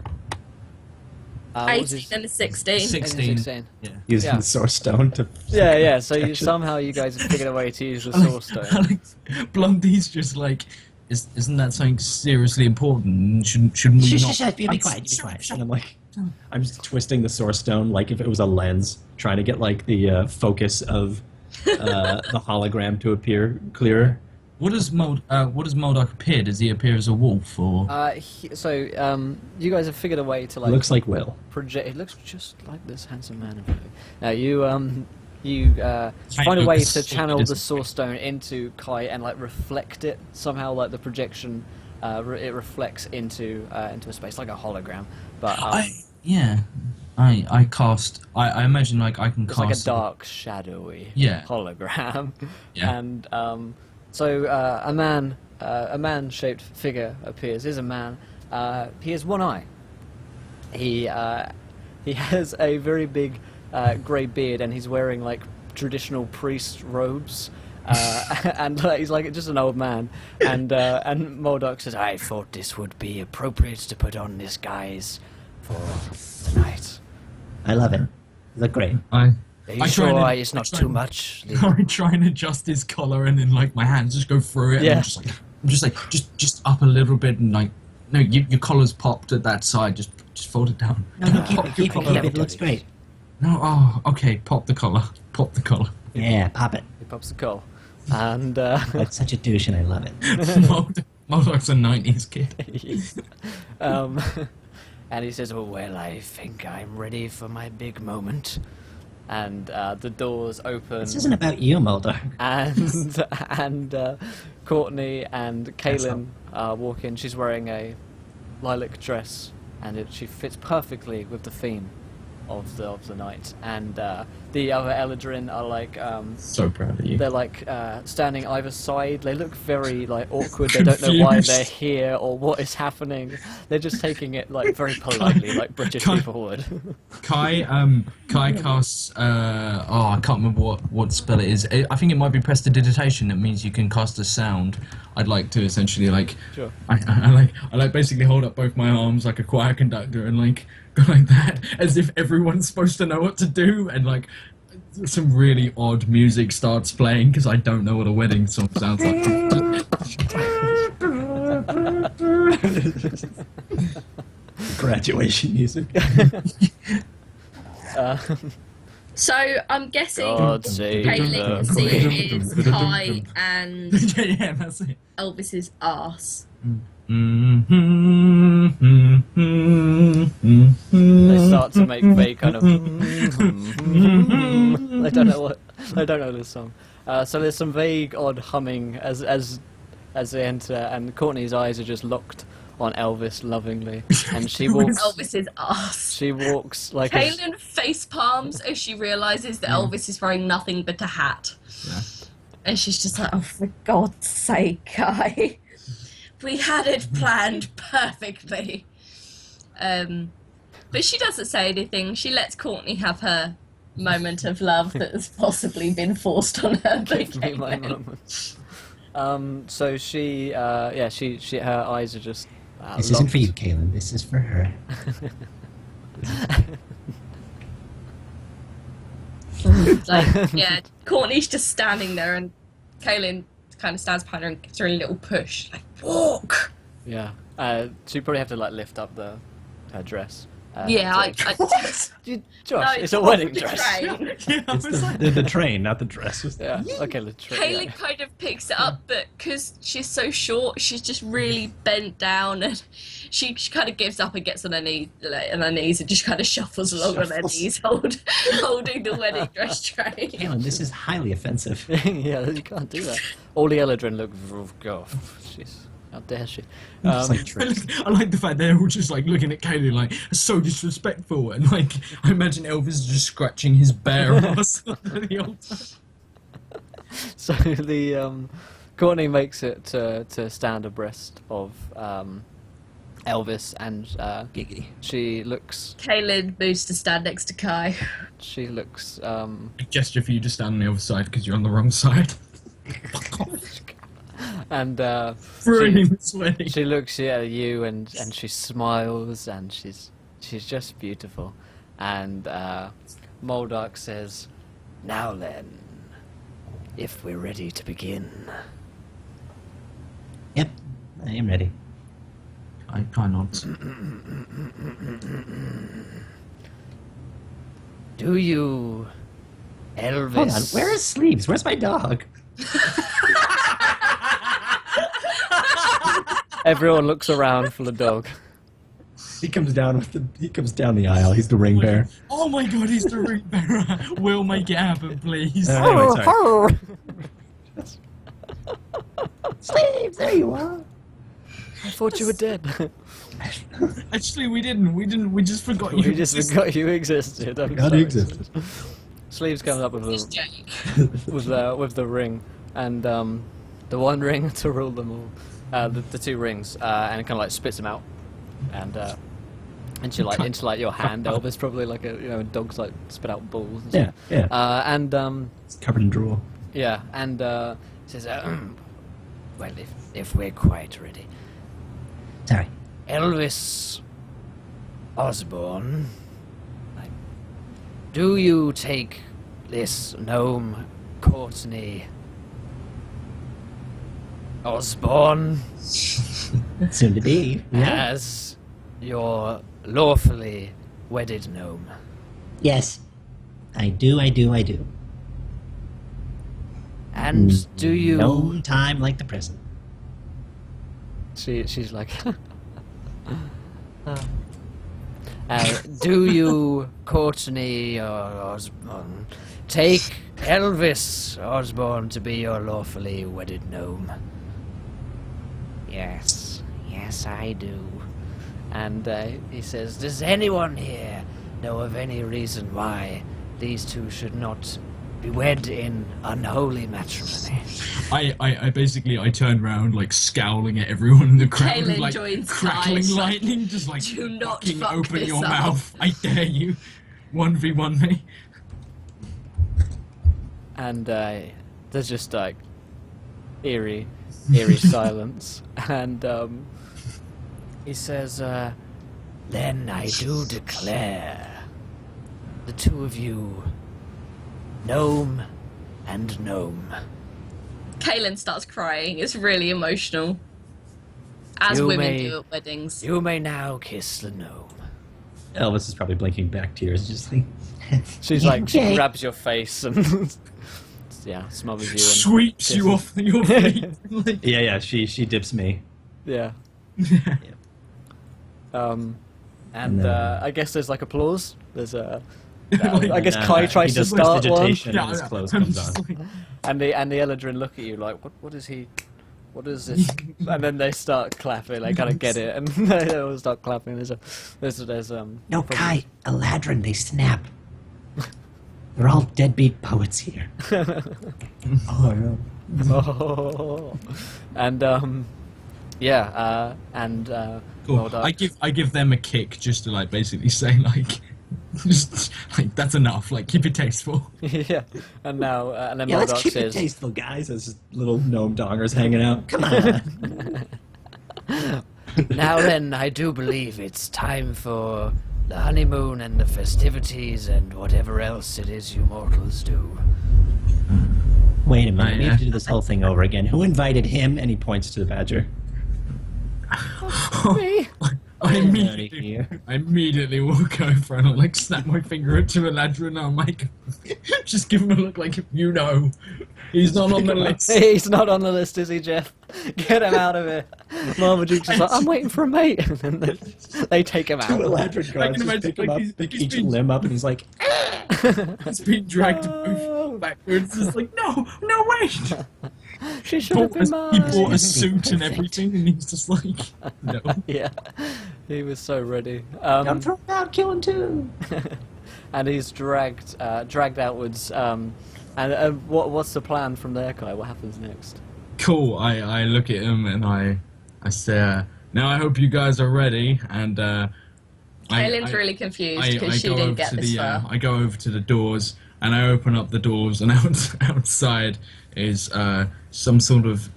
S1: What was
S4: 18
S1: his-
S4: and a 16.
S3: 16. Yeah.
S5: Using
S1: Yeah.
S5: the source stone to.
S1: Yeah. So
S5: Protection.
S1: somehow you guys have figured a way to use the source stone.
S3: Blondie's just like, isn't that something seriously important? Shouldn't we
S2: Shush,
S3: not?
S2: shush, shush, be quiet, be quiet.
S5: And I'm like, I'm just twisting the source stone like if it was a lens, trying to get like the focus of the hologram to appear clearer.
S3: What does Moldark appear? Does he appear as a wolf or?
S1: You guys have figured a way to like
S5: Looks like Will.
S1: project. It looks just like this handsome man in front of you. Now you find a way to channel the source stone into Kai and like reflect it somehow, like the projection. It reflects into a space like a hologram, but
S3: I cast. I imagine like I can
S1: it's
S3: cast
S1: like a dark, shadowy
S3: Yeah.
S1: hologram.
S3: Yeah.
S1: And so a man-shaped figure appears. Is a man. He has one eye. He has a very big grey beard, and he's wearing like traditional priest robes. And he's like just an old man. And Moldark says, "I thought this would be appropriate to put on this guise for tonight.
S2: I love it. You look great.
S1: Are you
S3: I try
S1: sure
S3: and-
S1: it's
S3: I
S1: not
S3: try
S1: too
S3: and-
S1: much?"
S3: I try and adjust his collar, and then like my hands just go through it.
S1: Yeah.
S3: And I'm just like just up a little bit, and like no, your collar's popped at that side. Just fold it down.
S2: No, keep
S3: Pop
S2: it,
S3: your
S2: keep it,
S3: collar
S2: keep
S3: up.
S2: it. It looks great.
S3: No, oh, okay. Pop the collar. Pop the collar.
S2: Yeah, pop it.
S1: He pops the collar. And
S2: That's such a douche, and I love it.
S3: Moldark's a '90s kid.
S1: and he says, "Oh well, I think I'm ready for my big moment." And the doors open.
S2: This isn't about you, Mulder.
S1: and Courtney and Kaylin walk in. She's wearing a lilac dress, and she fits perfectly with the theme of the night. And the other Eladrin are like
S5: So proud of you.
S1: they're like standing either side. They look very like awkward. They don't know why they're here or what is happening. They're just taking it like very politely, like British people would.
S3: Kai casts. I can't remember what spell it is. I think it might be prestidigitation. That means you can cast a sound. I'd like to essentially like.
S1: Sure.
S3: I like basically hold up both my arms like a choir conductor and like go like that as if everyone's supposed to know what to do, and like some really odd music starts playing because I don't know what a wedding song sounds like.
S5: Graduation music.
S4: So I'm guessing
S1: God save
S4: Caitlin
S1: the Queen.
S4: is Kai and
S3: Yeah, that's it.
S4: Elvis's arse.
S1: They start to make vague kind of. They don't know this song. So there's some vague, odd humming as they enter, and Courtney's eyes are just locked on Elvis lovingly, and she walks.
S4: Elvis's arse.
S1: She walks like.
S4: Kaylin face palms as she realizes that Elvis is wearing nothing but a hat.
S3: Yeah.
S4: And she's just like, oh, for God's sake, Kai. We had it planned perfectly. But she doesn't say anything. She lets Courtney have her moment of love that has possibly been forced on her by
S1: Give me my
S4: Caitlin.
S1: moment. So she, her eyes are just.
S2: This isn't for
S1: locked.
S2: you, Kaylin. This is for her.
S4: Like, yeah, Courtney's just standing there, and Kaylin kind of stands behind her and gives her a little push, like, walk.
S1: Yeah. So you probably have to like lift up her dress.
S4: Yeah,
S1: Josh,
S4: no,
S1: it's a
S4: off
S1: wedding
S4: the
S1: dress.
S4: train.
S5: It's the train, not the dress.
S1: Yeah. Okay, the train.
S4: Kaylin kind of picks it up, but because she's so short, she's just really bent down, and she kind of gives up and gets on her knees, and just kind of shuffles along on her knees, holding the wedding dress tray.
S2: Kaylin, this is highly offensive.
S1: Yeah, you can't do that. All the Eladrin look. Oh, jeez, how dare she?
S2: It's like tricks.
S3: I like the fact they're all just like looking at Kaylin like so disrespectful, and like I imagine Elvis is just scratching his bare ass at the altar.
S1: So the Courtney makes it to stand abreast of Elvis, and
S2: Giggity.
S1: she looks.
S4: Kaylin moves to stand next to Kai.
S1: She looks.
S3: A gesture for you to stand on the other side because you're on the wrong side.
S1: And
S3: Ruining this wedding.
S1: she looks at you and she smiles, and she's just beautiful. And Moldark says, "Now then, if we're ready to begin."
S2: Yep, I am ready.
S3: I cannot.
S1: Do you, Elvis?
S2: Hold on, where is Sleeves? Where's my dog?
S1: Everyone looks around for the dog.
S5: He comes down the aisle. He's the ring bearer.
S3: Oh my god, he's the ring bearer. We'll make it happen, please.
S5: Anyway, sorry.
S2: Sleeves, there you are.
S1: I thought you were dead.
S3: Actually, we didn't. We just forgot you.
S1: We just forgot you existed. I'm
S5: Forgot
S1: sorry.
S5: you existed.
S1: Sleeves comes up with
S4: It's
S1: a,
S4: Jake.
S1: with the ring, and the one ring to rule them all, the two rings, and it kind of like spits them out, and into like your hand, Elvis, probably like dogs like spit out balls. And
S5: Yeah,
S1: stuff.
S5: yeah.
S1: And
S5: It's covered in drool.
S1: yeah, and says, well, if we're quite ready,
S2: Sorry.
S1: Elvis Osborne, do you take this gnome Courtney Osborne
S2: Soon to be.
S1: as your lawfully wedded gnome?
S2: Yes. I do.
S1: And do you...
S2: No time like the present.
S1: She's like... Do you, Courtney Osborne, take Elvis Osborne to be your lawfully wedded gnome? Yes, I do. And he says, does anyone here know of any reason why these two should not be wed in unholy matrimony?
S3: I basically turn around like scowling at everyone in the crowd,
S4: Kaelin
S3: like
S4: joins
S3: crackling
S4: Kai,
S3: lightning, just like
S4: "Do not
S3: fucking
S4: fuck
S3: open
S4: this
S3: your
S4: up."
S3: mouth. I dare you. 1v1 me.
S1: And there's just like eerie silence. And he says, then I do declare the two of you, gnome and gnome.
S4: Kaelin starts crying. It's really emotional. As
S1: You
S4: women
S1: may-
S4: do at weddings.
S1: You may now kiss the gnome.
S5: Elvis is probably blinking back tears, just like.
S1: She's like, she
S2: Okay.
S1: grabs your face and yeah, smothers you. And
S3: Sweeps you off your feet. Like,
S5: Yeah. She dips me.
S1: Yeah. And
S5: And,
S1: I guess there's like applause. There's a.
S3: Like,
S1: I guess
S5: And,
S1: Kai tries
S5: he
S1: to
S5: does
S1: start one,
S5: prestidigitation and his clothes
S3: I'm
S5: comes
S3: just
S5: on.
S3: like,
S1: and the Eladrin look at you like, what is he? What is this? And then they start clapping. They kind of get it, and they all start clapping. There's
S2: No, Kai, Eladrin, they snap. We're all deadbeat poets here.
S5: Oh,
S1: Oh. And yeah, and
S3: cool.
S1: Mordark-
S3: I give them a kick just to like basically say like, just like that's enough. Like keep it tasteful.
S1: yeah, and now and then
S5: Yeah, let's
S1: Mordark
S5: keep it
S1: says,
S5: tasteful, guys. As just little gnome dongers hanging out.
S2: Come on.
S1: now then, I do believe it's time for the honeymoon and the festivities and whatever else it is you mortals do.
S2: Wait a minute, we
S3: yeah.
S2: have to do this whole thing over again. Who invited him?
S5: And he points to the badger.
S1: Me?
S3: I
S2: Outta
S3: immediately,
S2: here.
S3: I immediately walk over and I'll like snap my finger up to Eladrin and I'm like, just give him a look like you know, he's not on the list.
S1: He's not on the list, is he, Jeff? Get him out of here. Marmaduke's just like, I'm waiting for a mate. And then they take him
S5: Two
S1: out.
S5: Eladrin guards
S3: imagine,
S5: just pick him
S3: like,
S5: up,
S3: he's-
S5: pick
S3: he's
S5: each
S3: been-
S5: limb up, and he's like,
S3: He's being dragged
S1: No.
S3: backwards. It's like, no, wait.
S1: She should have been
S3: He
S1: mine.
S3: bought a suit and everything, and he's just like, no.
S1: Yeah, he was so ready.
S2: I'm throwing out, killing two.
S1: And he's dragged outwards. And what's the plan from there, Kai? What happens next?
S3: Cool. I look at him and I say, now I hope you guys are ready. And
S4: Kaelin's really confused because she
S3: go
S4: didn't
S3: over
S4: get
S3: to
S4: this
S3: the,
S4: far.
S3: I go over to the doors and I open up the doors, and outside is some sort of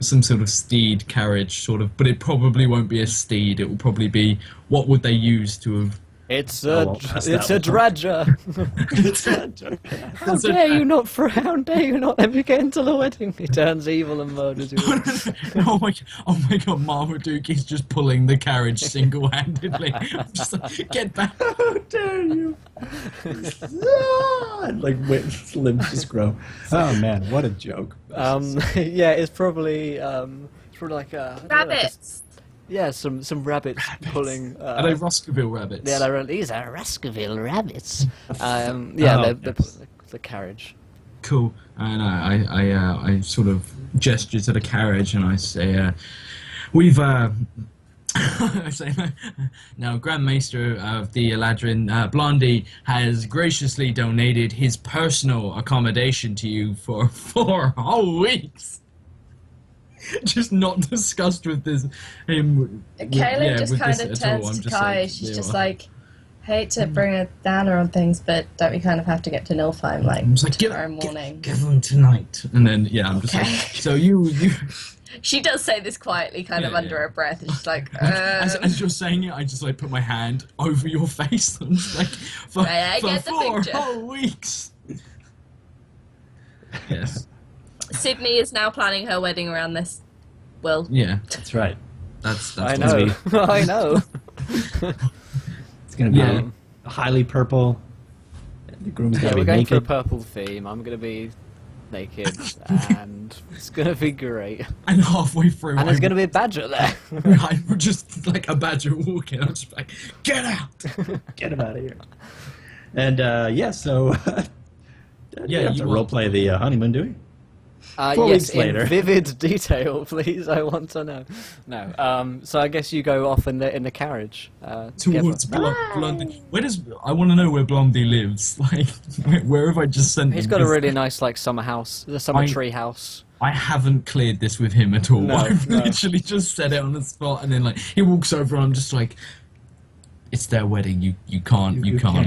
S3: steed carriage, sort of. But it probably won't be a steed. It will probably be, what would they use to have?
S1: It's
S5: I
S1: a
S5: won't mess
S1: it's
S5: that
S1: a
S5: one up.
S1: dradger. How dare you not frown? Dare you not let me get into the wedding? He turns evil and murders you.
S3: Oh my god, Marmaduke is just pulling the carriage single-handedly. I'm just like, get back.
S5: "How dare you!" And like limbs just grow. Oh man, what a joke!
S1: Yeah, it's probably like a
S4: Rabbits!
S1: Yeah, some rabbits pulling.
S3: Are they Roscoville rabbits?
S1: Yeah, these are Rascoville rabbits. Yeah,
S5: Oh,
S1: they're
S5: yes.
S1: the carriage.
S3: Cool. And I sort of gesture to the carriage and I say, we've I say, now Grand Maester of the Eladrin, Blondie, has graciously donated his personal accommodation to you for 4 whole weeks. Just not discussed with him.
S4: Kaelin just
S3: with
S4: kind
S3: this
S4: of
S3: at all.
S4: turns
S3: I'm
S4: to
S3: just
S4: Kai.
S3: like,
S4: She's
S3: yeah,
S4: just
S3: well.
S4: like, hate to bring a downer on things, but don't we kind of have to get to Nilfheim like
S3: I'm just like,
S4: tomorrow morning?
S3: give them tonight. And then, yeah, I'm just
S4: Okay.
S3: like, so you
S4: She does say this quietly, kind of
S3: Yeah,
S4: under
S3: yeah.
S4: her breath. And she's like,
S3: as you're saying it, I just like put my hand over your face. I'm just like, for,
S4: Right, I
S3: for
S4: get the
S3: 4
S4: picture.
S3: whole weeks. Yes.
S4: Sydney is now planning her wedding around this. Will.
S3: Yeah.
S5: That's right.
S3: That's
S1: I
S3: what
S1: know. I know.
S5: It's gonna be
S3: Yeah.
S5: highly purple. The groom's
S1: Yeah,
S5: gonna
S1: we're
S5: be
S1: going for a
S5: naked.
S1: purple theme. I'm gonna be naked, and it's gonna be great.
S3: And halfway through,
S1: And there's gonna be a badger there.
S3: I'm just like a badger walking. I'm just like, get out!
S5: Get him out of here. And so you have
S3: you
S5: to
S3: will.
S5: roleplay the honeymoon, do we? 4
S1: Yes,
S5: weeks later.
S1: in vivid detail, please. I want to know. No. So I guess you go off in the carriage.
S3: Towards
S1: together.
S3: Blondie. Where does I want to know where Blondie lives? Like, where have I just sent
S1: He's
S3: him?
S1: got a
S3: 'Cause
S1: really nice like summer house, the summer
S3: I-
S1: tree house.
S3: I haven't cleared this with him at all.
S1: No,
S3: I've
S1: no.
S3: literally just said it on the spot, and then like he walks over, and I'm just like, "It's their wedding. You can't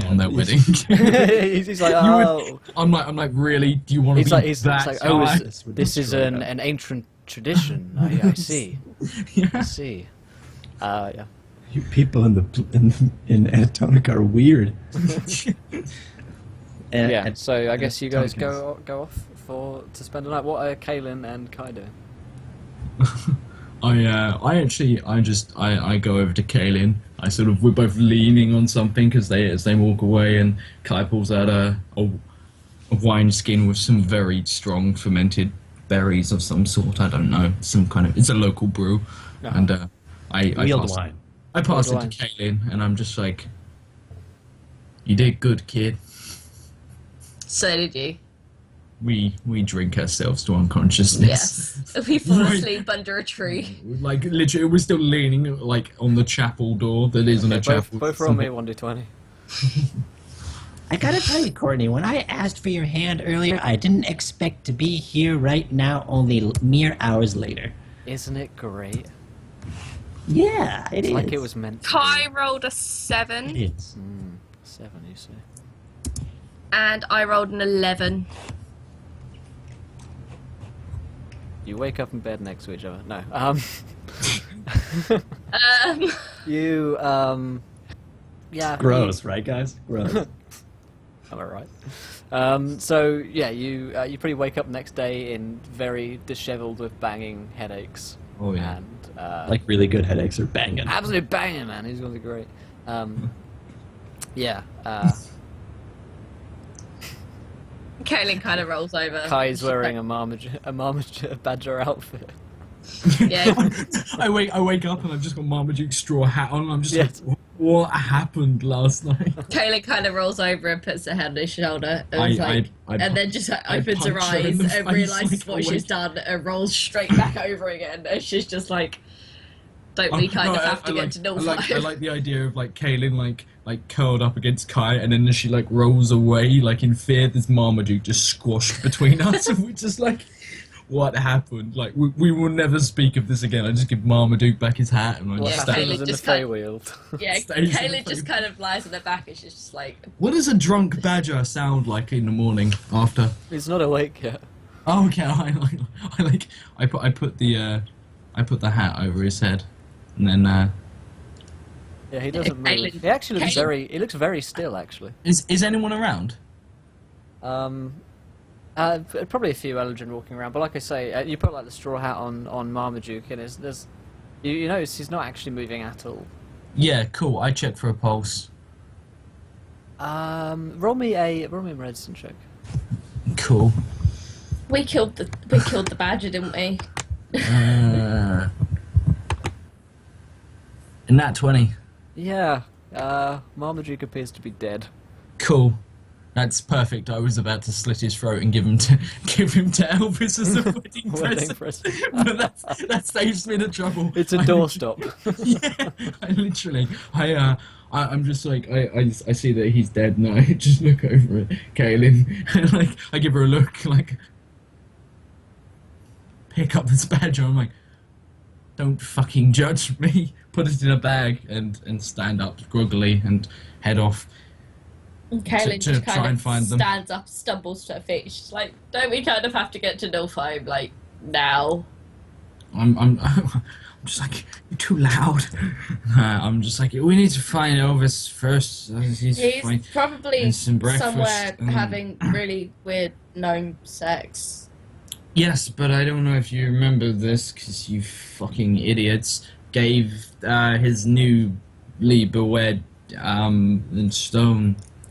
S3: on their wedding."
S1: He's like,
S3: You would-
S1: oh.
S3: I'm like, really? Do you want to
S1: He's
S3: be
S1: like, he's
S3: that
S1: like,
S3: guy?
S1: oh,
S5: It's
S1: this is
S5: destroyed.
S1: an ancient tradition. I see. I
S3: Yeah.
S1: see. Yeah.
S5: You people in Atomic are weird.
S1: Yeah. So I guess you guys
S5: Tokens.
S1: go off to spend the night. What are Kaelin and Kai doing?
S3: I go over to Kaelin. We're both leaning on something as they walk away, and Kai pulls out a wine skin with some very strong fermented berries of some sort. I don't know, it's a local brew,
S1: Uh-huh.
S3: and I
S5: Wheeled
S3: pass,
S5: wine.
S3: I pass it
S1: Wheeled
S3: to Kaelin, and I'm just like, "You did good, kid.
S4: So did you.
S3: We drink ourselves to unconsciousness."
S4: Yes. We fall
S3: Right.
S4: asleep under a tree.
S3: Like literally, we're still leaning like on the chapel door that is on a chapel.
S1: Both roll me 1d20.
S2: I gotta tell you, Courtney, when I asked for your hand earlier, I didn't expect to be here right now, only mere hours later.
S1: Isn't it great?
S2: Yeah,
S1: It's
S2: is.
S1: like it was meant to
S4: Kai
S1: be.
S4: rolled a 7,
S5: It is.
S1: 7, you see.
S4: and I rolled an 11.
S1: You wake up in bed next to each other. No.
S4: Um,
S1: You yeah.
S5: Gross, right, guys? Gross.
S1: Am I right? So yeah, you pretty wake up next day in very dishevelled with banging headaches.
S3: Oh, yeah.
S1: And
S5: Like really good headaches are banging.
S1: absolute banging, man. He's gonna be great. Yeah.
S4: Kaelin kind of rolls over.
S1: Kai's wearing a Marmaduke badger outfit.
S4: Yeah.
S3: I wake up and I've just got Marmaduke straw hat on. And I'm just
S1: Yes.
S3: like, what happened last night?
S4: Kaelin kind of rolls over and puts her hand on his shoulder and,
S3: I
S4: and then just opens her
S3: punch her in
S4: eyes
S3: the
S4: and
S3: face,
S4: realizes
S3: like,
S4: what she's
S3: awake.
S4: done and rolls straight back over again. And she's just like, don't we kind of have to get to Nilfheim?
S3: I like the idea of like Kaelin like curled up against Kai, and then as she like rolls away, like in fear, this Marmaduke just squashed between us, and we're just like, what happened? Like we will never speak of this again. I just give Marmaduke back his hat, and I
S1: What
S3: just
S4: Yeah,
S3: stay.
S1: happens
S4: Kaelin
S1: in the
S4: just kind-
S1: Feywield?
S4: Yeah,
S3: Stays in the
S4: Kaelin just
S3: phone.
S4: kind of lies on her back and she's just like,
S3: What does a drunk badger sound like in the morning after?
S1: He's not awake yet.
S3: Oh, okay. I put the hat over his head, and then
S1: Yeah, he doesn't move.
S4: Kaelin-
S1: He actually looks
S4: Kaelin-
S1: He looks very still, actually.
S3: is anyone around?
S1: Probably a few Eldrin walking around, but like I say, you put like the straw hat on Marmaduke, and there's you notice he's not actually moving at all.
S3: Yeah, cool. I check for a pulse.
S1: Roll me a medicine check.
S3: Cool.
S4: we killed the badger, didn't we?
S3: In that 20.
S1: Yeah, Marmaduke appears to be dead.
S3: Cool. That's perfect. I was about to slit his throat and give him to Elvis as a wedding
S1: Wedding
S3: present.
S1: present.
S3: But that saves me the trouble.
S1: It's a
S3: I
S1: doorstop.
S3: literally- I'm just like I see that he's dead and I just look over at Kaelin and like I give her a look like pick up this badger. I'm like, don't fucking judge me. Put it in a bag and stand up groggily and head off.
S4: And Kaelin
S3: to
S4: just
S3: try
S4: kind
S3: and
S4: of
S3: find them.
S4: stands up, stumbles to her feet. She's like, don't we kind of have to get to Nilfheim, like, now?
S3: I'm just like, you're too loud. I'm just like, we need to find Elvis first. He's fine.
S4: He's probably
S3: and some breakfast,
S4: somewhere
S3: and-
S4: having really weird gnome sex.
S3: Yes, but I don't know if you remember this, because you fucking idiots gave his newly bewed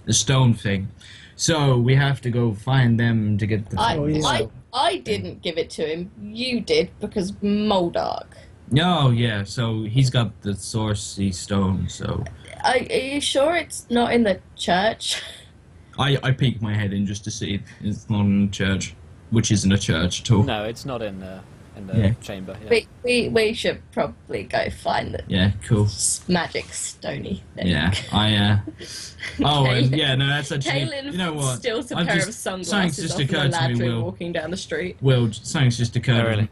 S3: the stone thing. So we have to go find them to get the.
S4: I didn't give it to him. You did because Moldark.
S3: Oh yeah, so he's got the Sorcery Stone. So
S4: Are you sure it's not in the church?
S3: I peek my head in just to see it's not in the church, which isn't a church at all.
S1: No, it's not in the
S3: Yeah.
S1: chamber. Yeah.
S4: We should probably go find the
S3: Yeah, cool.
S4: magic stony thing.
S3: Yeah, I. Oh, and yeah, no, that's actually.
S4: Kaylin
S3: You know what?
S4: steals a
S3: I've
S4: pair
S3: just-
S4: of
S3: something's
S4: sunglasses
S3: just
S4: off of a
S3: occurred to me,
S4: ladron
S3: Will.
S4: walking down the street.
S3: Will, something's just occurred.
S1: Oh, really?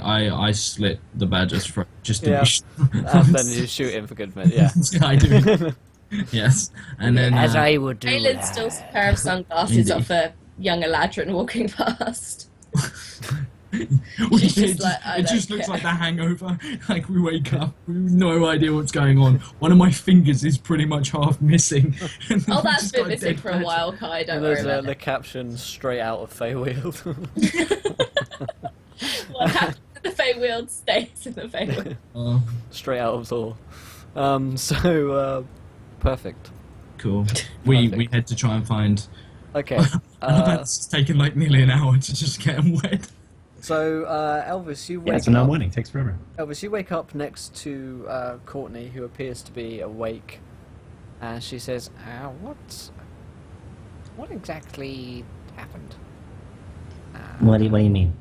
S3: I slit the badger's throat just to
S1: Yeah.
S3: be sure.
S1: And then you shoot him for good measure. Yeah.
S3: I do. Yes, and then
S1: As I would do.
S4: Kaylin steals a pair of sunglasses
S3: Indeed.
S4: off a young Eladrin walking past.
S3: we
S4: She's just
S3: did.
S4: like, I
S3: It
S4: don't
S3: just looks
S4: care.
S3: like the Hangover. Like we wake up, we have no idea what's going on. One of my fingers is pretty much half missing. And then
S4: Oh,
S3: we
S4: that's
S3: just
S4: been
S3: got
S4: missing
S3: dead
S4: for a
S3: badger.
S4: while, Kai. Don't
S1: And
S4: worry
S1: there's
S4: about
S1: the
S4: it.
S1: caption straight out of Feywild.
S4: What happens in the Feywield stays in the Feywild.
S1: Straight out of Thor. So, perfect.
S3: Cool. We
S1: Perfect.
S3: had to try and find.
S1: Okay.
S3: It's taken like nearly an hour to just get them wet.
S1: So, Elvis, you
S5: Yeah,
S1: wake
S5: so now I'm
S1: up.
S5: winning. Takes forever.
S1: Elvis, you wake up next to Courtney, who appears to be awake, and she says, "What exactly happened?"
S2: What do you mean?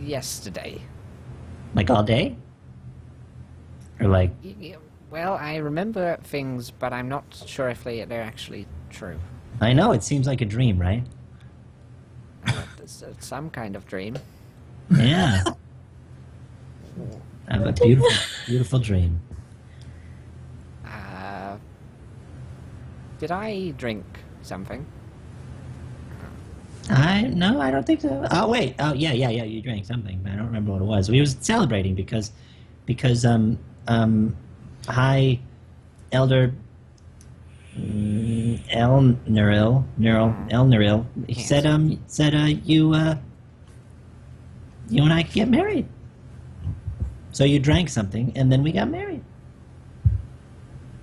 S1: Yesterday.
S2: Like all day? Or like
S1: Well, I remember things, but I'm not sure if they're actually true.
S2: I know it seems like a dream, right?
S1: It's some kind of dream.
S2: Yeah. I have a beautiful, beautiful dream.
S1: Did I drink something?
S2: I don't think so. Oh wait. Oh yeah. You drank something, but I don't remember what it was. We was celebrating because High Elder El Neril. He
S1: Yes.
S2: said you and I could get married. So you drank something, and then we got married.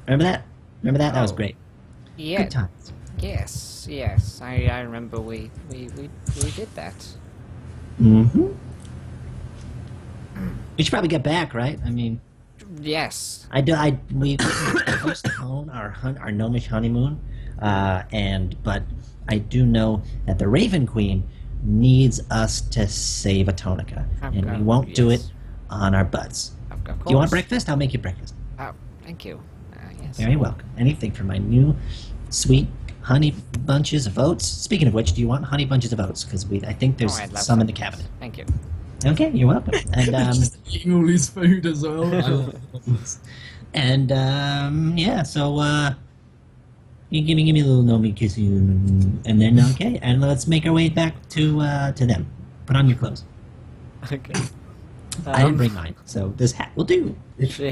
S2: Remember that? That was
S1: Oh.
S2: great.
S1: Yeah.
S2: Good times.
S1: Yes. I remember we did that.
S2: Mm-hmm. We should probably get back, right? I mean,
S1: Yes.
S2: we postponed our gnomish honeymoon, but I do know that the Raven Queen needs us to save Atonica, and we won't do it
S1: Yes.
S2: on our butts.
S1: Of course.
S2: Do you want breakfast? I'll make you breakfast.
S1: Oh, thank you. Yes.
S2: Very welcome. Anything for my new sweet honey bunches of oats. Speaking of which, do you want honey bunches of oats? Because I think there's
S1: Oh, I'd love
S2: some in the
S1: some.
S2: cabinet.
S1: Thank you.
S2: Okay, you're welcome. And
S3: Just eating all his food as well. I love this.
S2: yeah. So you give me a little Nomi kissy, and then okay, and let's make our way back to them. Put on your clothes.
S1: Okay.
S2: I didn't bring mine, so this hat will do.
S1: she-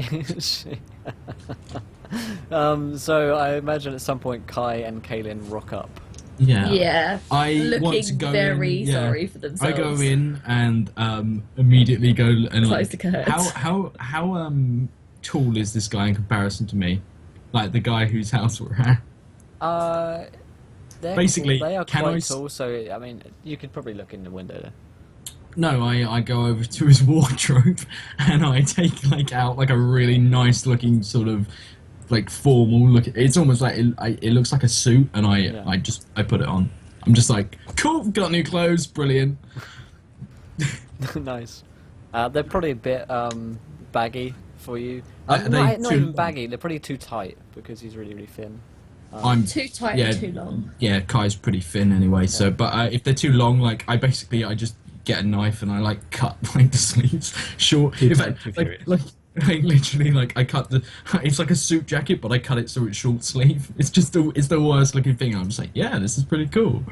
S1: so I imagine at some point Kai and Kaylin rock up.
S3: Yeah.
S4: Yeah.
S3: I want to
S4: Looking
S3: go
S4: very
S3: in, yeah.
S4: sorry for
S3: I
S4: themselves.
S3: go in and immediately go and
S4: Close
S3: like
S4: the curtains.
S3: how tall is this guy in comparison to me? Like the guy whose house we're at. Basically,
S1: they are
S3: can
S1: quite
S3: I s-
S1: tall. So I mean, you could probably look in the window there.
S3: No, I go over to his wardrobe and I take like out like a really nice looking sort of like formal look. It's almost like it looks like a suit, and I put it on. I'm just like, cool, got new clothes, brilliant.
S1: Nice. They're probably a bit baggy for you.
S3: Are they
S1: not
S3: too
S1: even
S3: long?
S1: baggy. They're probably too tight because he's really, really thin.
S3: I'm
S4: Too tight
S3: yeah,
S4: and too long.
S3: Yeah, Kai's pretty thin anyway. So, but if they're too long, like I just get a knife and I like cut like the sleeves short.
S5: Too
S3: In
S5: tight,
S3: fact,
S5: too
S3: like,
S5: furious.
S3: like literally like I cut the. It's like a suit jacket, but I cut it so it's short sleeve. It's the worst looking thing. I'm just like, yeah, this is pretty cool.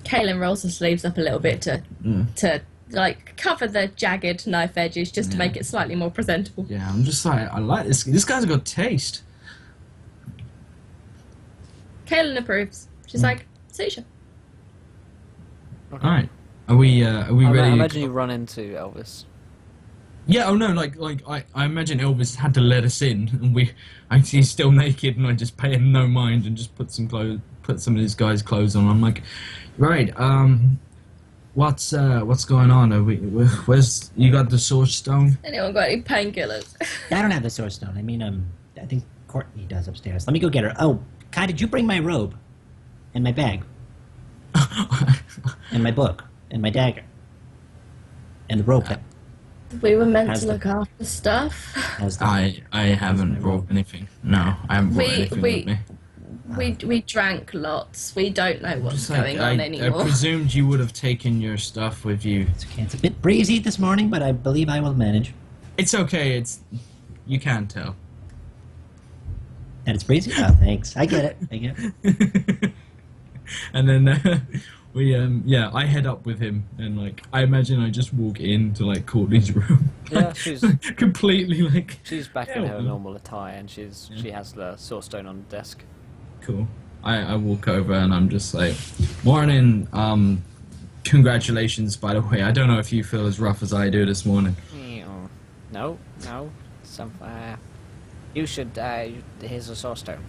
S4: Kaylin rolls the sleeves up a little bit to like cover the jagged knife edges just to
S3: Yeah.
S4: make it slightly more presentable.
S3: Yeah, I'm just like, I like this. This guy's got taste.
S4: Kaylin approves. She's like, Susha.
S3: All right, are we
S1: I
S3: ready?
S1: imagine you run into Elvis.
S3: Yeah, oh no, I imagine Elvis had to let us in, and he's still naked, and I just pay him no mind and just put some of these guys' clothes on. I'm like, right, what's going on? Where's you got the Source Stone?
S4: Anyone got any painkillers?
S2: I don't have the Source Stone. I mean, I think Courtney does upstairs. Let me go get her. Oh, Kai, did you bring my robe? And my bag? And my book? And my dagger? And the rope?
S4: We were meant
S2: How's
S4: to
S2: the-
S4: look after stuff.
S2: How's the-
S3: I haven't brought anything. No, I haven't brought anything with me.
S4: We drank lots. We don't know what's
S3: Just like,
S4: going on
S3: I
S4: anymore.
S3: presumed you would have taken your stuff with you.
S2: It's okay. It's a bit breezy this morning, but I believe I will manage.
S3: It's okay. You can't tell.
S2: And it's breezy? Oh, thanks. I get it. I get it.
S3: And then I head up with him, and like I imagine I just walk into like Courtney's room.
S1: Yeah, she's
S3: completely like
S1: she's back in her
S3: Ew.
S1: normal attire, and she has the Source Stone on the desk.
S3: cool. I walk over and I'm just like, morning. Congratulations, by the way. I don't know if you feel as rough as I do this morning.
S1: No. You should. Here's a Source Stone.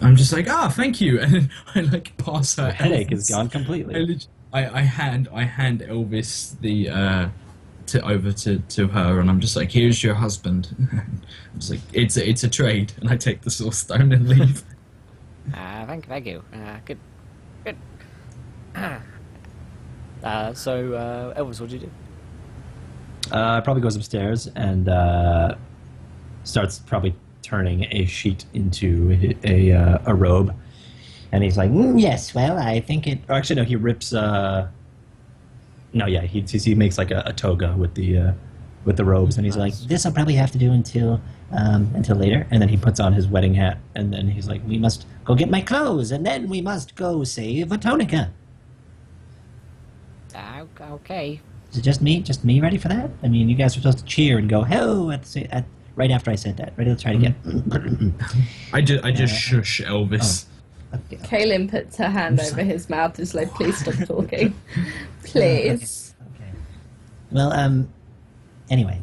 S3: I'm just like, thank you, and I like pass her.
S5: The headache is
S3: Elvis.
S5: gone completely.
S3: I hand Elvis the over to her, and I'm just like, here's your husband. I'm just like, it's a trade, and I take the Source Stone and leave.
S1: Thank you. Good. So Elvis, what do you do?
S5: Probably goes upstairs and starts probably turning a sheet into a robe. And he's like,
S2: Yes, well, I think it...
S5: or actually, no, he rips. He makes like a toga with the robes, and he's like,
S2: This I'll probably have to do until later.
S5: and then he puts on his wedding hat, and then he's like,
S2: We must go get my clothes, and then we must go save Atonica.
S1: Okay.
S2: Is it just me? Just me ready for that? I mean, you guys were supposed to cheer and go, ho, right after I said that. Ready? Let's try it again.
S3: I just shush Elvis.
S2: Okay.
S4: Kaylin puts her hand over his mouth and is like, please stop talking. Please.
S2: Okay. Well, anyway.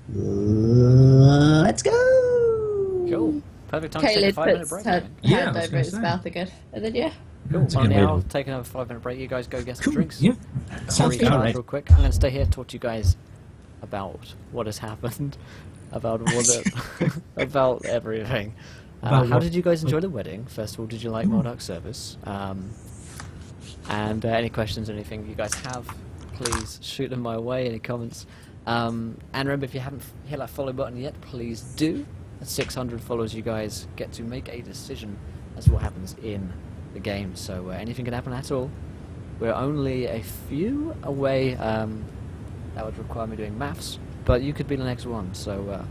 S2: Let's go!
S1: Cool. Perfect time to take a
S4: Kaylin
S1: 5-minute
S4: puts
S1: break.
S4: her
S1: then.
S3: Yeah, I
S4: hand
S3: was
S4: over
S3: gonna
S4: his
S3: say.
S4: mouth again. And then, yeah.
S1: Cool.
S5: That's a
S1: Well,
S5: good way
S1: I'll
S5: to-
S1: take another 5-minute break. You guys go get some
S3: Cool.
S1: drinks.
S3: Yeah.
S1: I'll
S3: Sounds
S1: recharge
S5: good.
S1: real quick. I'm going to stay here, talk to you guys about what has happened, about about everything.
S5: About
S1: How
S5: what-
S1: did you guys enjoy the wedding? First of all, did you like Marduk's service? And any questions or anything you guys have, please shoot them my way. Any comments? And remember, if you haven't hit that follow button yet, please do. At 600 followers, you guys get to make a decision as to what happens in the game. So anything can happen at all. We're only a few away. That would require me doing maths, but you could be the next one. So